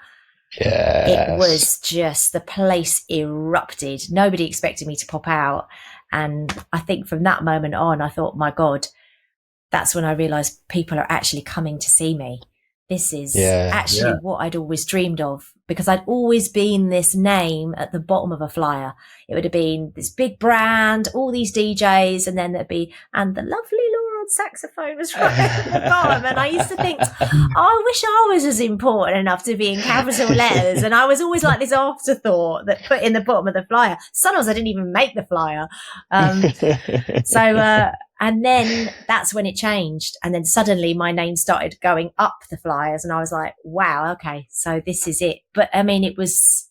Yes. It was just, the place erupted. Nobody expected me to pop out. And I think from that moment on, I thought, my God, that's when I realised people are actually coming to see me. This is actually what I'd always dreamed of, because I'd always been this name at the bottom of a flyer. It would have been this big brand, all these DJs, and then there'd be, and the lovely Laura on saxophone was right at the bottom. And I used to think, oh, I wish I was as important enough to be in capital letters. And I was always like this afterthought that put in the bottom of the flyer. Sometimes I didn't even make the flyer. And then that's when it changed. And then suddenly my name started going up the flyers and I was like, wow, okay, so this is it. But I mean, it was,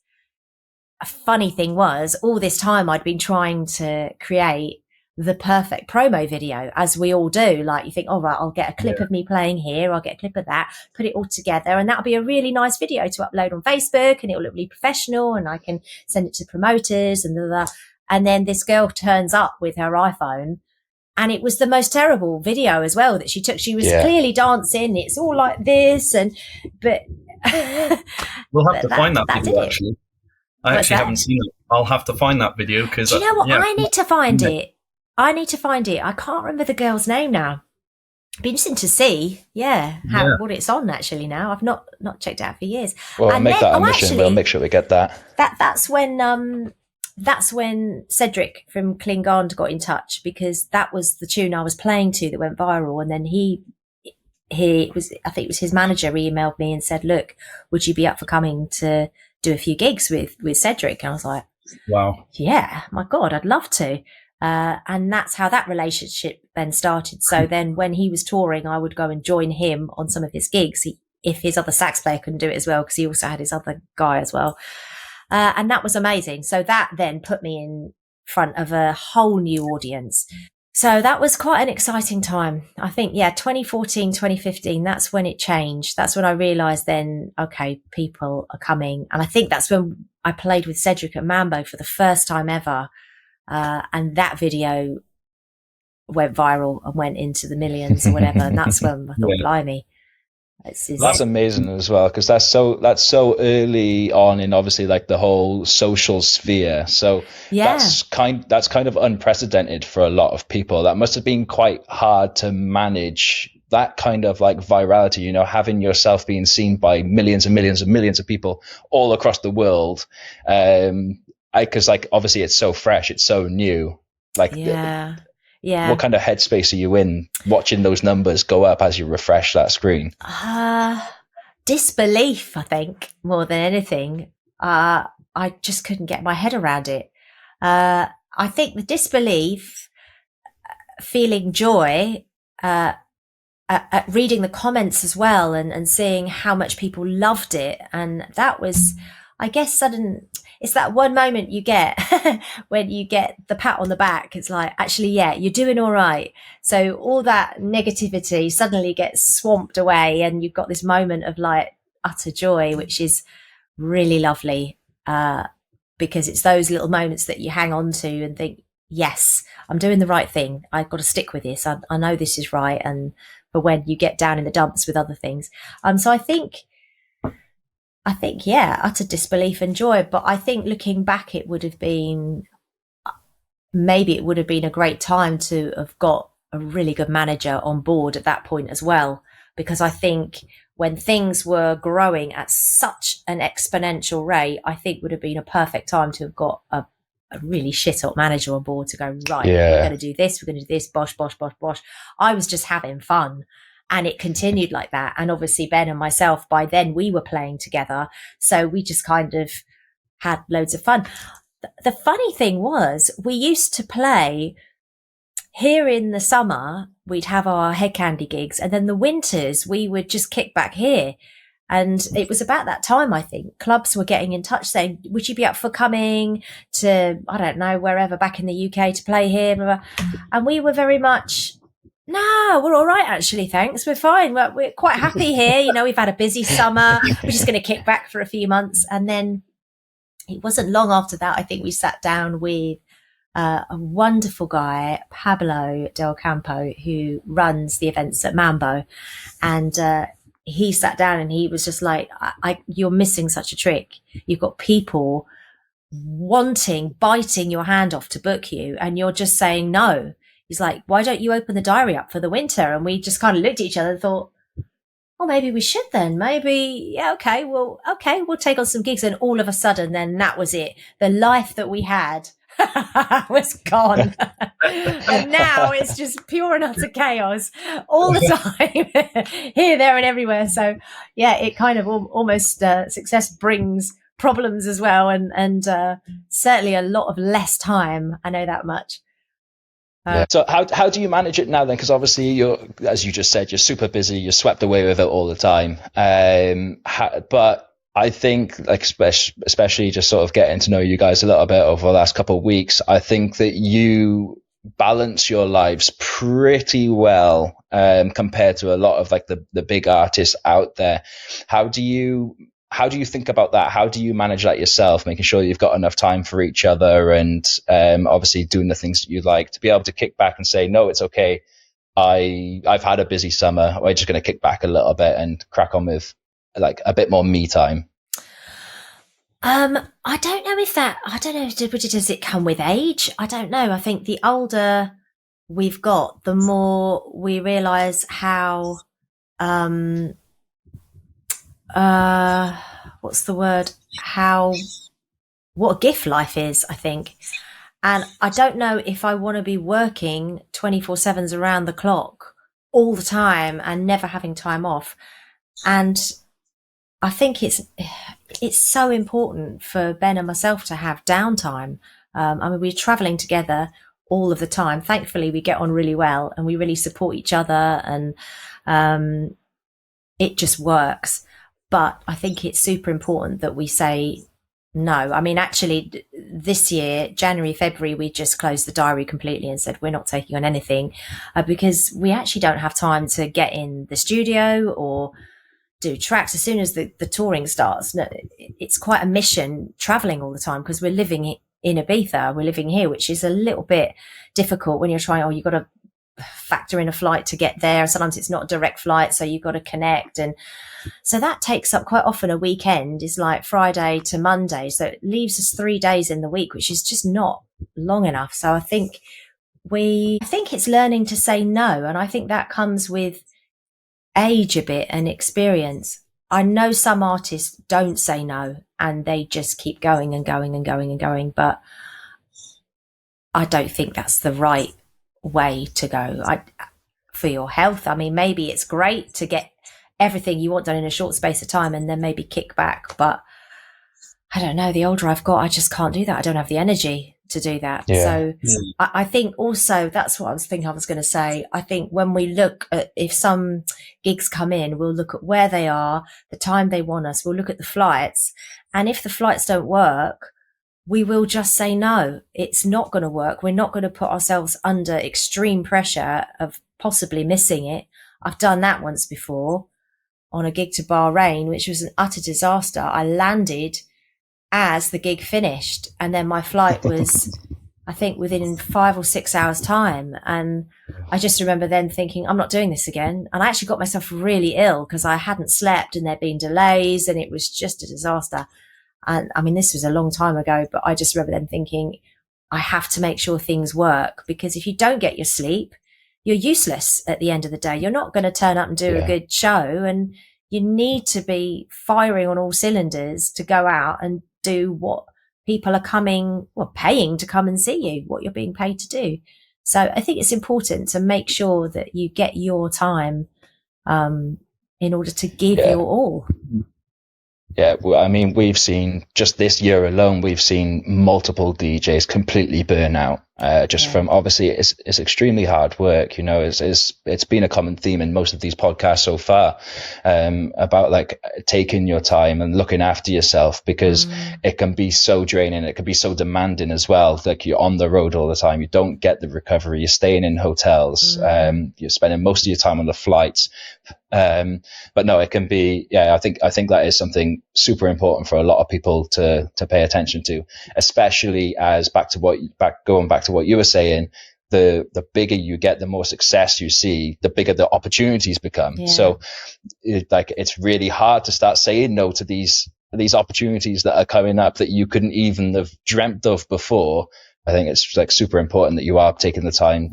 a funny thing was, all this time I'd been trying to create the perfect promo video, as we all do. Like, you think, all right, I'll get a clip of me playing here, I'll get a clip of that, put it all together, and that'll be a really nice video to upload on Facebook, and it'll look really professional, and I can send it to promoters and blah, blah, blah. And then this girl turns up with her iPhone, and it was the most terrible video as well that she took. She was clearly dancing. It's all like this, but we'll have to find that video. Actually, I actually haven't seen it. I'll have to find that video, because do you know what? I need to find it. I can't remember the girl's name now. It'd be interesting to see, what it's on actually now. I've not checked it out for years. Well, and make that a mission. We'll make sure we get that. That's when Cedric from Klingand got in touch, because that was the tune I was playing to that went viral. And then I think it was his manager, emailed me and said, look, would you be up for coming to do a few gigs with Cedric? And I was like, wow. Yeah, my God, I'd love to. And that's how that relationship then started. So then when he was touring, I would go and join him on some of his gigs, if his other sax player couldn't do it as well, because he also had his other guy as well. And that was amazing. So that then put me in front of a whole new audience. So that was quite an exciting time. I think, 2014, 2015, that's when it changed. That's when I realised then, okay, people are coming. And I think that's when I played with Cedric at Mambo for the first time ever. And that video went viral and went into the millions or whatever. And that's when I thought, blimey, That's amazing as well, because that's so early on in obviously like the whole social sphere. So that's kind of unprecedented for a lot of people. That must have been quite hard to manage, that kind of like virality, you know, having yourself being seen by millions and millions and millions of people all across the world. Because like obviously it's so fresh, it's so new. Like what kind of headspace are you in watching those numbers go up as you refresh that screen? Disbelief, I think, more than anything. I just couldn't get my head around it. I think the disbelief, feeling joy, at reading the comments as well, and seeing how much people loved it. And that was, I guess, it's that one moment you get when you get the pat on the back. It's like, actually, yeah, you're doing all right. So all that negativity suddenly gets swamped away, and you've got this moment of like utter joy, which is really lovely, because it's those little moments that you hang on to and think, yes, I'm doing the right thing. I've got to stick with this. I know this is right. And for when you get down in the dumps with other things. So I think, yeah, utter disbelief and joy. But I think looking back, it would have been a great time to have got a really good manager on board at that point as well. Because I think when things were growing at such an exponential rate, I think would have been a perfect time to have got a really shit hot manager on board to go, right, we're going to do this, bosh, bosh, bosh, bosh. I was just having fun. And it continued like that. And obviously Ben and myself, by then we were playing together. So we just kind of had loads of fun. The funny thing was, we used to play here in the summer. We'd have our head candy gigs. And then the winters, we would just kick back here. And it was about that time, I think, clubs were getting in touch saying, would you be up for coming to, I don't know, wherever back in the UK to play here? Blah, blah. And we were very much, no, we're all right, actually, thanks. We're fine. We're quite happy here. You know, we've had a busy summer. We're just going to kick back for a few months. And then it wasn't long after that, I think we sat down with a wonderful guy, Pablo Del Campo, who runs the events at Mambo. And he sat down and he was just like, you're missing such a trick. You've got people biting your hand off to book you, and you're just saying no. He's like, why don't you open the diary up for the winter? And we just kind of looked at each other and thought, oh, maybe we should then. Maybe, yeah, okay, we'll take on some gigs. And all of a sudden, then that was it. The life that we had was gone. And now it's just pure and utter chaos all the time, here, there, and everywhere. So, yeah, it kind of almost success brings problems as well. And certainly a lot of less time. I know that much. So how do you manage it now then? Because obviously you're, as you just said, you're super busy, you're swept away with it all the time. But I think, like, especially just sort of getting to know you guys a little bit over the last couple of weeks, I think that you balance your lives pretty well compared to a lot of like the big artists out there. How do you think about that? How do you manage that yourself, making sure you've got enough time for each other and obviously doing the things that you like, to be able to kick back and say, no, it's okay. I've had a busy summer. We're just going to kick back a little bit and crack on with like a bit more me time. I don't know, does it come with age? I don't know. I think the older we've got, the more we realize how, what's the word? What a gift life is, I think. And I don't know if I want to be working 24/7s around the clock all the time and never having time off. And I think it's so important for Ben and myself to have downtime. I mean, we're traveling together all of the time. Thankfully, we get on really well and we really support each other, and it just works. But I think it's super important that we say no. I mean, actually, this year, January, February, we just closed the diary completely and said we're not taking on anything because we actually don't have time to get in the studio or do tracks. As soon as the touring starts, it's quite a mission traveling all the time because we're living in Ibiza. We're living here, which is a little bit difficult when you're trying, you've got to factor in a flight to get there. Sometimes it's not a direct flight, so you've got to connect. And so that takes up quite often a weekend is like Friday to Monday. So it leaves us 3 days in the week, which is just not long enough. So I think it's learning to say no. And I think that comes with age a bit and experience. I know some artists don't say no and they just keep going and going and going and going, but I don't think that's the right way to go. For your health, I mean, maybe it's great to get everything you want done in a short space of time and then maybe kick back, but I don't know, the older I've got, I just can't do that. I don't have the energy to do that. So I think also that's what I was thinking I was going to say. I think when we look at, if some gigs come in, we'll look at where they are, the time they want us, we'll look at the flights, and if the flights don't work, we will just say no, it's not going to work. We're not going to put ourselves under extreme pressure of possibly missing it. I've done that once before on a gig to Bahrain, which was an utter disaster. I landed as the gig finished, and then my flight was, I think, within 5 or 6 hours time. And I just remember then thinking, I'm not doing this again. And I actually got myself really ill because I hadn't slept and there'd been delays and it was just a disaster. And I mean, this was a long time ago, but I just remember then thinking, I have to make sure things work, because if you don't get your sleep, you're useless at the end of the day. You're not going to turn up and do a good show, and you need to be firing on all cylinders to go out and do what people are paying to come and see you, what you're being paid to do. So I think it's important to make sure that you get your time in order to give your all. Yeah, well, I mean, we've seen just this year alone, we've seen multiple DJs completely burn out. From obviously it's extremely hard work, you know. It's been a common theme in most of these podcasts so far, about like taking your time and looking after yourself, because it can be so draining, it can be so demanding as well. Like, you're on the road all the time, you don't get the recovery, you're staying in hotels, you're spending most of your time on the flights. But no, it can be, I think that is something super important for a lot of people to pay attention to, especially as going back to what you were saying, the bigger you get, the more success you see, the bigger the opportunities become. So it's really hard to start saying no to these opportunities that are coming up that you couldn't even have dreamt of before. I think it's like super important that you are taking the time,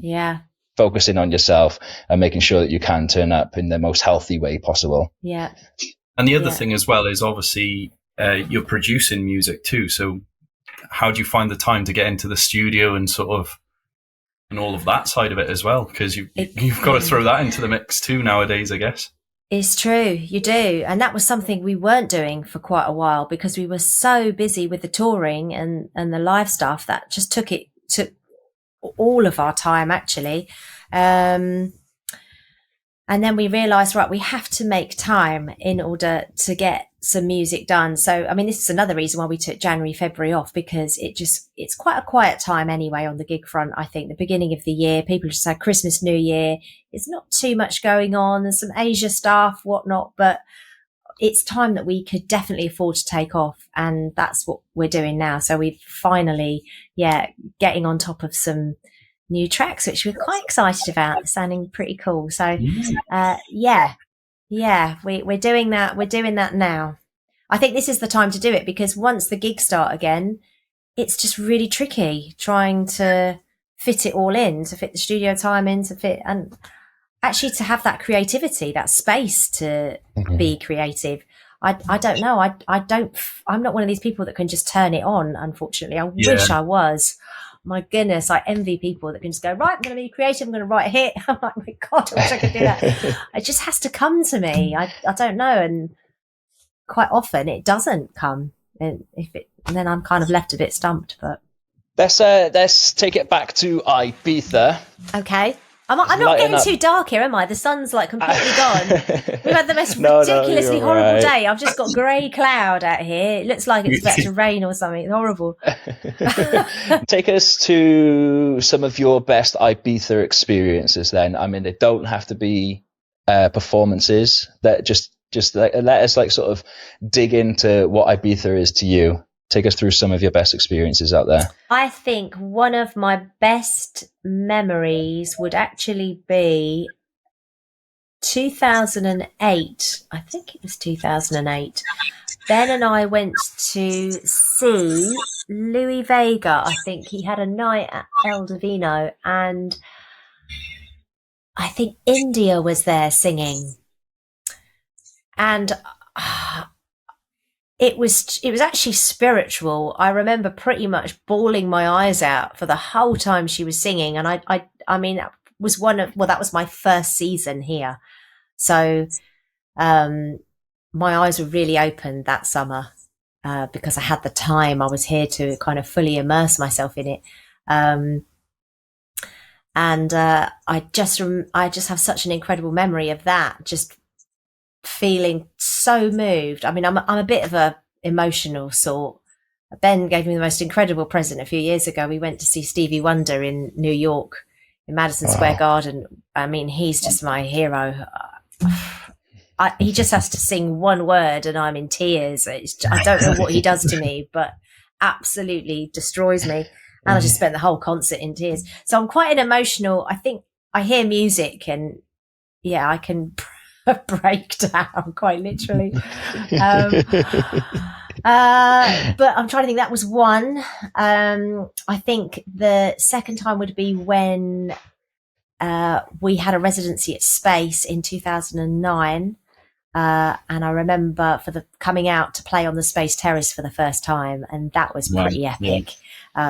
focusing on yourself and making sure that you can turn up in the most healthy way possible. And the other thing as well is obviously you're producing music too, so how do you find the time to get into the studio and and all of that side of it as well? Because you've got to throw that into the mix too nowadays, I guess. It's true, you do. And that was something we weren't doing for quite a while because we were so busy with the touring and the live stuff that just took all of our time, actually. And then we realized, right, we have to make time in order to get some music done. So, I mean, this is another reason why we took January, February off, because it's quite a quiet time anyway on the gig front. I think the beginning of the year, people just had Christmas, New Year. It's not too much going on. There's some Asia stuff, whatnot, but it's time that we could definitely afford to take off. And that's what we're doing now. So we've finally, getting on top of some new tracks, which we're quite excited about, sounding pretty cool. So, we're doing that. We're doing that now. I think this is the time to do it, because once the gigs start again, it's just really tricky trying to fit it all in, to fit the studio time in, and actually to have that creativity, that space to be creative. I don't know. I'm not one of these people that can just turn it on, unfortunately. I wish I was. My goodness, I envy people that can just go, right, I'm going to be creative, I'm going to write a hit. I'm like, my God, I wish I could do that. It just has to come to me. I don't know. And quite often it doesn't come. And then I'm kind of left a bit stumped. But let's take it back to Ibiza. Okay. I'm not getting too dark here, am I? The sun's like completely gone. We've had the most ridiculously horrible day. I've just got grey cloud out here. It looks like it's about to rain or something. It's horrible. Take us to some of your best Ibiza experiences then. I mean, they don't have to be performances. That just let us like sort of dig into what Ibiza is to you. take us through some of your best experiences out there. I think one of my best memories would actually be 2008. I think it was 2008. Ben and I went to see Louis Vega. I think he had a night at El Divino, and I think India was there singing. And it was actually spiritual. I remember pretty much bawling my eyes out for the whole time she was singing. And I mean, that was that was my first season here. So, my eyes were really opened that summer, because I had the time. I was here to kind of fully immerse myself in it. I just have such an incredible memory of that, just feeling so moved. I mean, I'm a bit of a emotional sort. Ben gave me the most incredible present a few years ago. We went to see Stevie Wonder in New York, in Madison Square Garden. I mean, he's just my hero. He just has to sing one word and I'm in tears. I don't know what he does to me, but absolutely destroys me. And I just spent the whole concert in tears. So I'm quite an emotional. I think I hear music and I can break down quite literally. But I'm trying to think. That was one. I think the second time would be when we had a residency at Space in 2009. And I remember coming out to play on the Space Terrace for the first time. And that was pretty epic,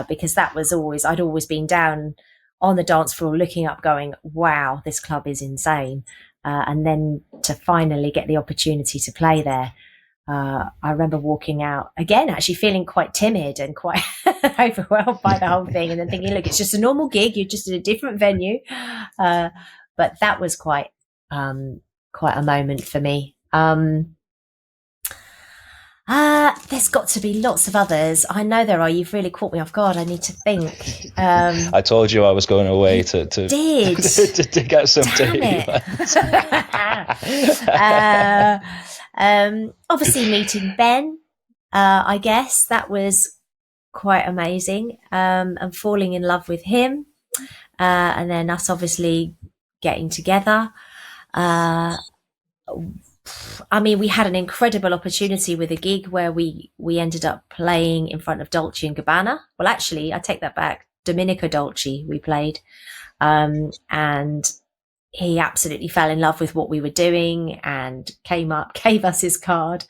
because that was I'd always been down on the dance floor looking up going, wow, this club is insane. And then to finally get the opportunity to play there. I remember walking out again, actually feeling quite timid and quite overwhelmed by the whole thing. And then thinking, look, it's just a normal gig. You're just in a different venue. But that was quite a moment for me. There's got to be lots of others. I know there are. You've really caught me off guard. I need to think. I told you I was going away to did. to dig out some dirty ones. Obviously meeting Ben, I guess that was quite amazing. And falling in love with him. And then us obviously getting together. I mean, we had an incredible opportunity with a gig where we ended up playing in front of Dolce & Gabbana. Well, actually, I take that back. Domenico Dolce, we played. And he absolutely fell in love with what we were doing and came up, gave us his card.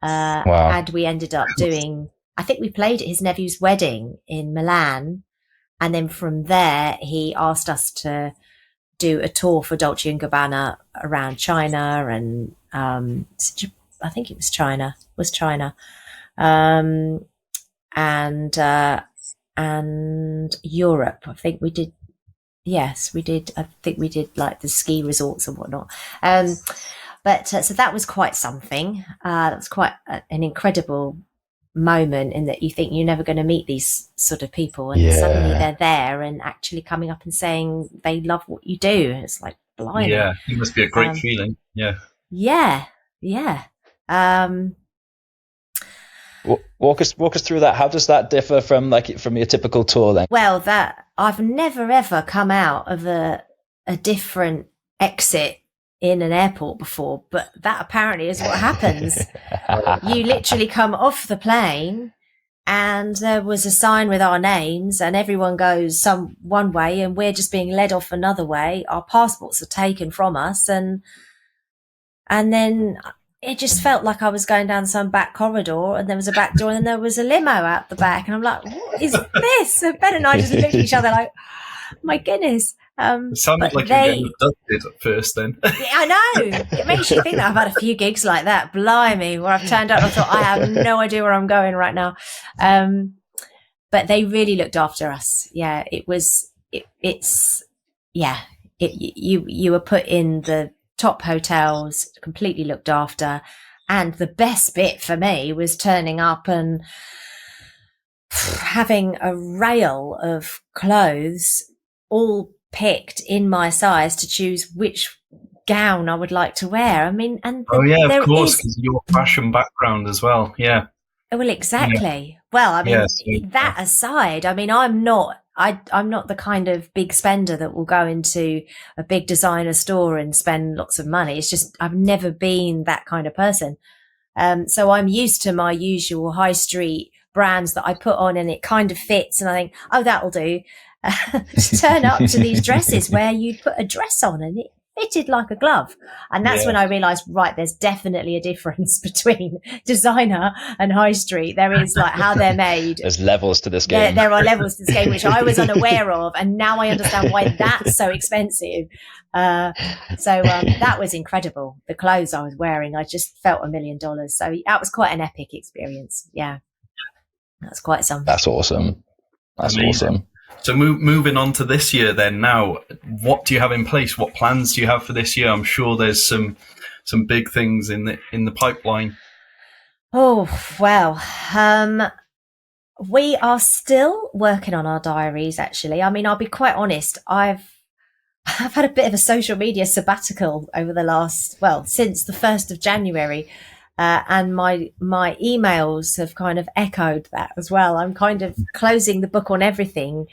Wow. And we ended up doing, I think we played at his nephew's wedding in Milan. And then from there, he asked us to do a tour for Dolce & Gabbana around China and I think it was China. And Europe. I think we did. Yes, we did. I think we did like the ski resorts and whatnot. But so that was quite something. That was quite an incredible moment in that you think you're never going to meet these sort of people, and suddenly they're there and actually coming up and saying they love what you do. It's like blimey. Yeah, it must be a great feeling. Yeah. Walk us through that. How does that differ from your typical tour then? Well, that I've never ever come out of a different exit in an airport before, but that apparently is what happens. You literally come off the plane and there was a sign with our names and everyone goes one way and we're just being led off another way. Our passports are taken from us and then it just felt like I was going down some back corridor and there was a back door and then there was a limo out the back and I'm like, what is this? So Ben and I just looked at each other like, my goodness. It sounded like you were getting abducted at first then. I know. It makes you think that I've had a few gigs like that. Blimey, where I've turned up and I thought, I have no idea where I'm going right now. But they really looked after us. Yeah, you were put in the top hotels, completely looked after. And the best bit for me was turning up and having a rail of clothes all picked in my size to choose which gown I would like to wear. I mean, and of course, because your fashion background as well. Yeah. Well, exactly. Well, I mean, that aside, I mean, I'm not the kind of big spender that will go into a big designer store and spend lots of money. It's just, I've never been that kind of person. So I'm used to my usual high street brands that I put on and it kind of fits. And I think, oh, that'll do. Turn up to these dresses where you put a dress on and it fitted like a glove. And that's when I realized, right, there's definitely a difference between designer and high street. There is, like, how they're made. There's levels to this game. There are levels to this game, which I was unaware of. And now I understand why that's so expensive. So that was incredible. The clothes I was wearing, I just felt $1 million. So that was quite an epic experience. Yeah. That's quite something. That's awesome. That's awesome. So moving on to this year then now, what do you have in place? What plans do you have for this year? I'm sure there's some big things in the pipeline. Oh, well, we are still working on our diaries, actually. I mean, I'll be quite honest. I've had a bit of a social media sabbatical over the since the 1st of January. And my emails have kind of echoed that as well. I'm kind of closing the book on everything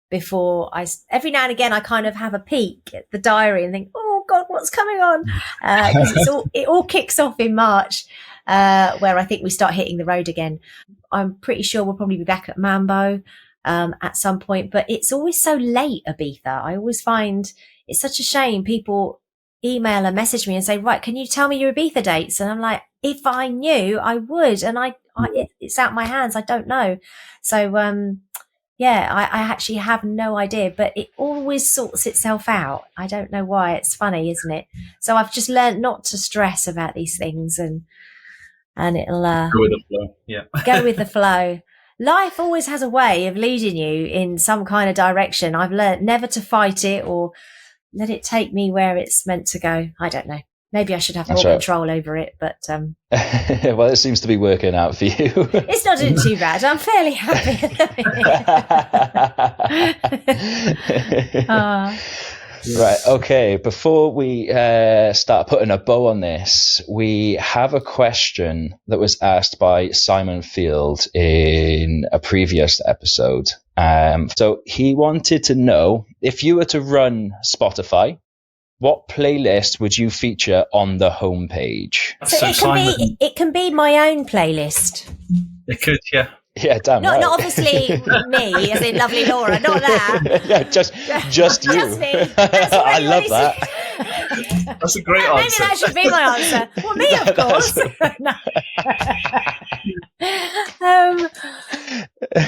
before every now and again, I kind of have a peek at the diary and think, oh God, what's coming on? Because it all kicks off in March, where I think we start hitting the road again. I'm pretty sure we'll probably be back at Mambo, at some point, but it's always so late, Ibiza. I always find it's such a shame. People email and message me and say, right, can you tell me your Ibiza dates? And I'm like, if I knew, I would. And it's out my hands. I don't know. So, I actually have no idea, but it always sorts itself out. I don't know why. It's funny, isn't it? So I've just learned not to stress about these things and it'll, go with the flow. Yeah. Go with the flow. Life always has a way of leading you in some kind of direction. I've learned never to fight it or let it take me where it's meant to go. I don't know. Maybe I should have more control over it, but well, it seems to be working out for you. It's not doing too bad. I'm fairly happy. Right. Okay. Before we start putting a bow on this, we have a question that was asked by Simon Field in a previous episode. So he wanted to know, if you were to run Spotify, what playlist would you feature on the homepage? So it can be my own playlist. It could, yeah. Yeah, damn right. Not obviously me, as in lovely Laura, not that. Yeah, just you. Just me. I love that. That's a great answer. Maybe that should be my answer. Well, me, of course.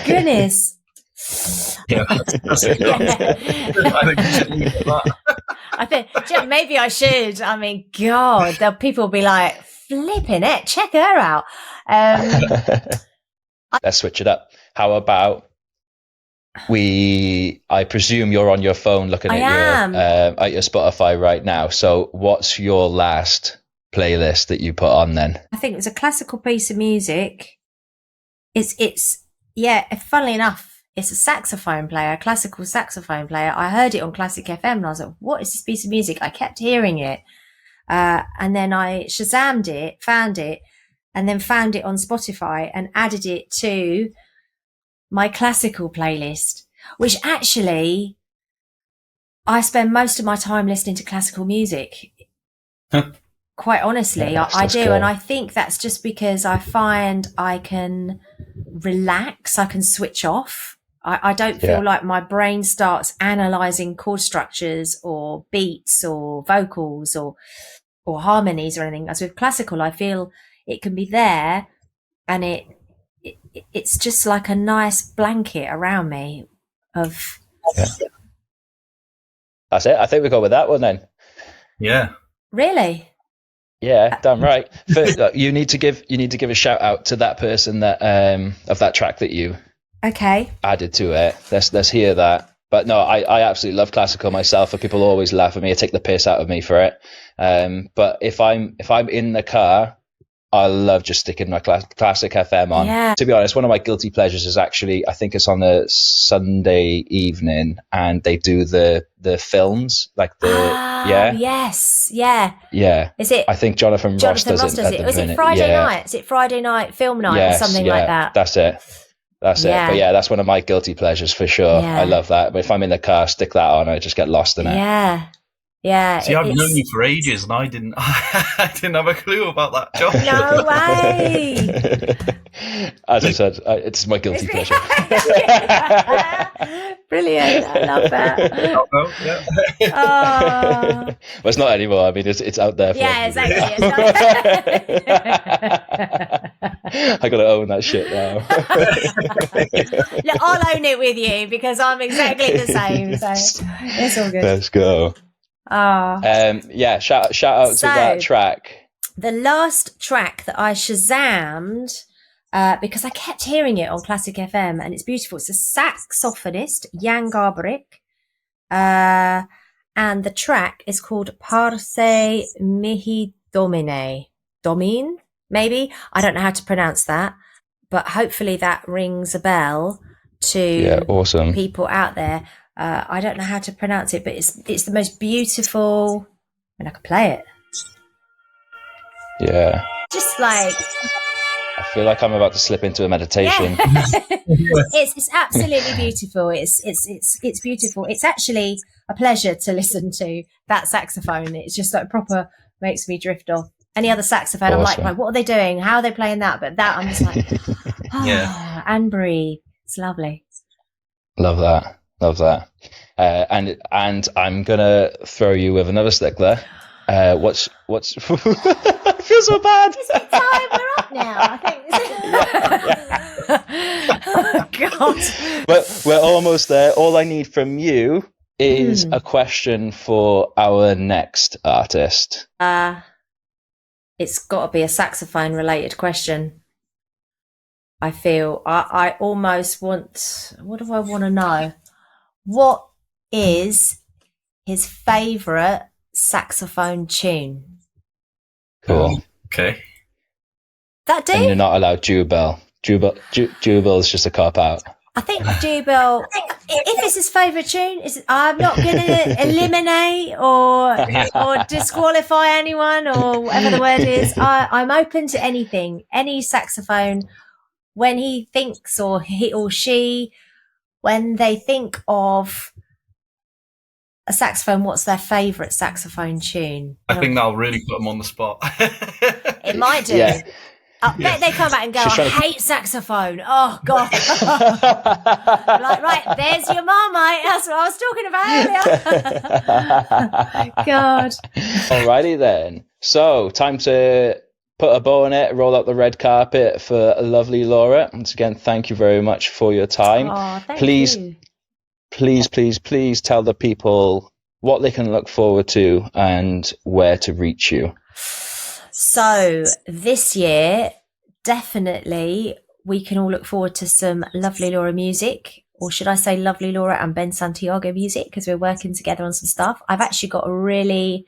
Goodness. Yeah, that's a good answer. I think you should leave it at that. Maybe I should. I mean, God, people will be like, flipping it, check her out. Let's switch it up. How about I presume you're on your phone looking at your Spotify right now. So what's your last playlist that you put on then? I think it's a classical piece of music. It's funnily enough, it's a saxophone player, a classical saxophone player. I heard it on Classic FM and I was like, what is this piece of music? I kept hearing it. And then I Shazammed it, found it, and then found it on Spotify and added it to my classical playlist, which actually I spend most of my time listening to classical music. Quite honestly, I do. Cool. And I think that's just because I find I can relax, I can switch off. I don't feel like my brain starts analysing chord structures or beats or vocals or harmonies or anything. As with classical, I feel it can be there and it's just like a nice blanket around me of... Yeah. That's it. I think we go with that one then. Yeah. Really? Yeah, damn right. You need to give a shout out to that person that of that track that you added to it. Let's hear that. But no, I absolutely love classical myself, and people always laugh at me or take the piss out of me for it. But if I'm in the car, I love just sticking my classic FM on. Yeah. To be honest, one of my guilty pleasures is actually, I think it's on a Sunday evening, and they do the films, like the yes, yeah. Is it? I think Jonathan Ross does it. Is it Friday night? Is it Friday night film night or something like that? That's it. That's it. But yeah, that's one of my guilty pleasures for sure. Yeah. I love that. But if I'm in the car, stick that on, I just get lost in it. Yeah. Yeah. See, I've known you for ages, and I didn't have a clue about that, Josh. No way. As I said, it's my guilty pleasure. Brilliant. I love that. Well, it's not anymore. I mean, it's out there. Exactly. I got to own that shit now. Look, I'll own it with you because I'm exactly the same. So it's all good. Let's go. Shout out to that track. The last track that I Shazammed, because I kept hearing it on Classic FM, and it's beautiful. It's a saxophonist, Jan Garbarek, and the track is called Parce Mihi Domine. Domine, maybe? I don't know how to pronounce that, but hopefully that rings a bell to awesome people out there. I don't know how to pronounce it, but it's the most beautiful, and I could play it. Yeah. Just like, I feel like I'm about to slip into a meditation. Yeah. It's absolutely beautiful. It's beautiful. It's actually a pleasure to listen to that saxophone. It's just like proper makes me drift off. Any other saxophone, awesome. I'm like, what are they doing? How are they playing that? But that, I'm just like, and breathe. It's lovely. Love that. And I'm gonna throw you with another stick there. What's I feel so bad. Is it time? We're up now, I think. Oh God. But we're almost there. All I need from you is a question for our next artist. It's got to be a saxophone related question. I feel I almost want. What do I want to know? What is his favourite saxophone tune? Cool. Okay. That do? And you're not allowed Jubel. Jubel is just a cop out. I think Jubel, if it's his favourite tune, I'm not going to eliminate or disqualify anyone or whatever the word is. I'm open to anything, any saxophone. When he thinks, or he or she, when they think of a saxophone, what's their favourite saxophone tune? I think that'll really put them on the spot. It might do. Yeah. I bet they come back and go, I hate saxophone. Oh, God. Like, right, there's your Marmite. That's what I was talking about earlier. God. Alrighty then. So, time to put a bow on it, roll out the red carpet for lovely Laura. Once again, thank you very much for your time. Oh, please tell the people what they can look forward to and where to reach you. So this year, definitely, we can all look forward to some lovely Laura music, or should I say lovely Laura and Ben Santiago music, because we're working together on some stuff. I've actually got a really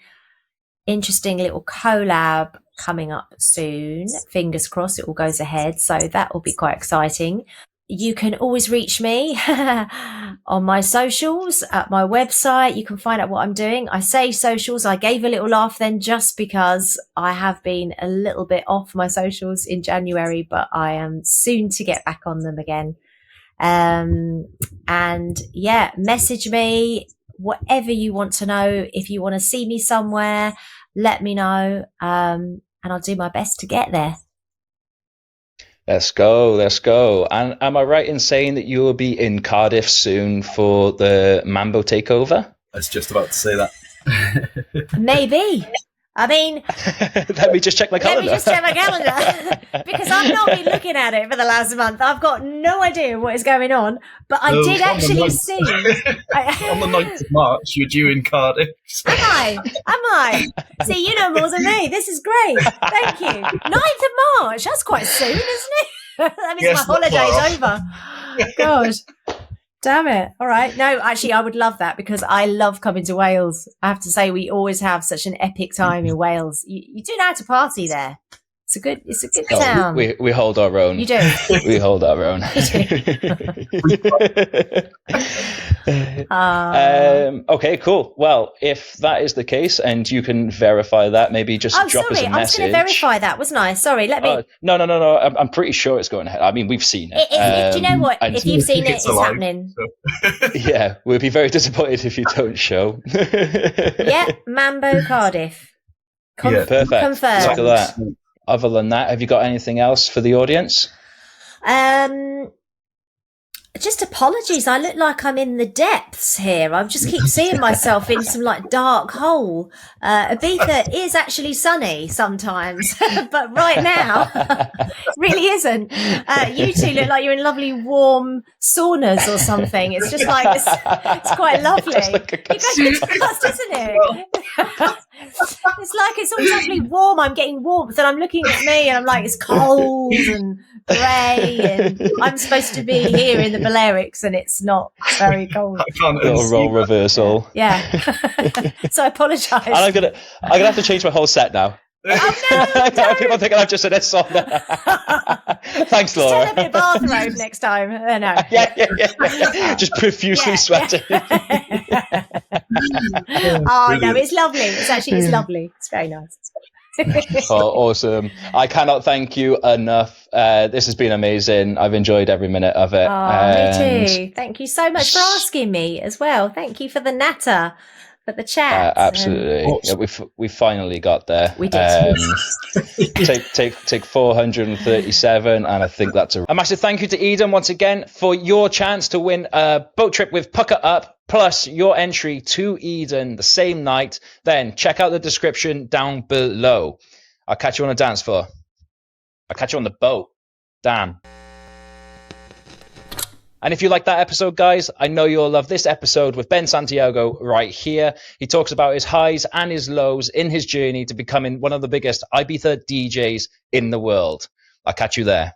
interesting little collab coming up soon. Fingers crossed it all goes ahead. So that will be quite exciting. You can always reach me on my socials, at my website. You can find out what I'm doing. I say socials. I gave a little laugh then just because I have been a little bit off my socials in January, but I am soon to get back on them again. And yeah, message me, whatever you want to know. If you want to see me somewhere, let me know. And I'll do my best to get there. Let's go. And am I right in saying that you will be in Cardiff soon for the Mambo Takeover? I was just about to say that. Maybe. I mean... Let me just check my calendar. Because I've not been looking at it for the last month. I've got no idea what is going on. But I did actually see... On the 9th of March, you're due in Cardiff. Am I? See, you know more than me. This is great. Thank you. 9th of March. That's quite soon, isn't it? That means my holiday's over. God. Damn it. All right. No, actually, I would love that because I love coming to Wales. I have to say, we always have such an epic time in Wales. You do know how to party there. It's a good town. We hold our own. You do. We hold our own. Okay, cool. Well, if that is the case, and you can verify that, maybe just drop us a message. I was going to verify that, wasn't I? Sorry, let me. No. I'm pretty sure it's going ahead. I mean, we've seen it. Do you know what? If you've seen it, it's happening. So. Yeah, we'll be very disappointed if you don't show. Yeah, Mambo Cardiff. Perfect. Confirmed. Look at that. Other than that, have you got anything else for the audience? Just apologies. I look like I'm in the depths here. I just keep seeing myself in some like dark hole. Ibiza is actually sunny sometimes, but right now really isn't. You two look like you're in lovely warm saunas or something. It's just like it's quite lovely. Like you guys discussed, isn't it? It's like it's always lovely warm. I'm getting warmth, and I'm looking at me, and I'm like, it's cold and grey, and I'm supposed to be here in the Balearics, and it's not very cold. Little role reversal. Yeah. So I apologise. And I'm gonna have to change my whole set now. Oh no! People thinking I've just said this song. Thanks, Laura. Just tell them a bathrobe next time. No. Yeah. Just profusely sweating. Oh no, it's lovely. It's lovely. It's very nice. Oh, awesome. I cannot thank you enough. This has been amazing. I've enjoyed every minute of it. Me too. Thank you so much for asking me as well. Thank you for the natter, for the chat. Absolutely. We finally got there. We did. Take 437, and I think that's a massive thank you to Eden once again for your chance to win a boat trip with Pucker Up, plus your entry to Eden the same night. Then check out the description down below. I'll catch you on the dance floor. I'll catch you on the boat. Damn. And if you like that episode, guys, I know you'll love this episode with Ben Santiago right here. He talks about his highs and his lows in his journey to becoming one of the biggest Ibiza DJs in the world. I'll catch you there.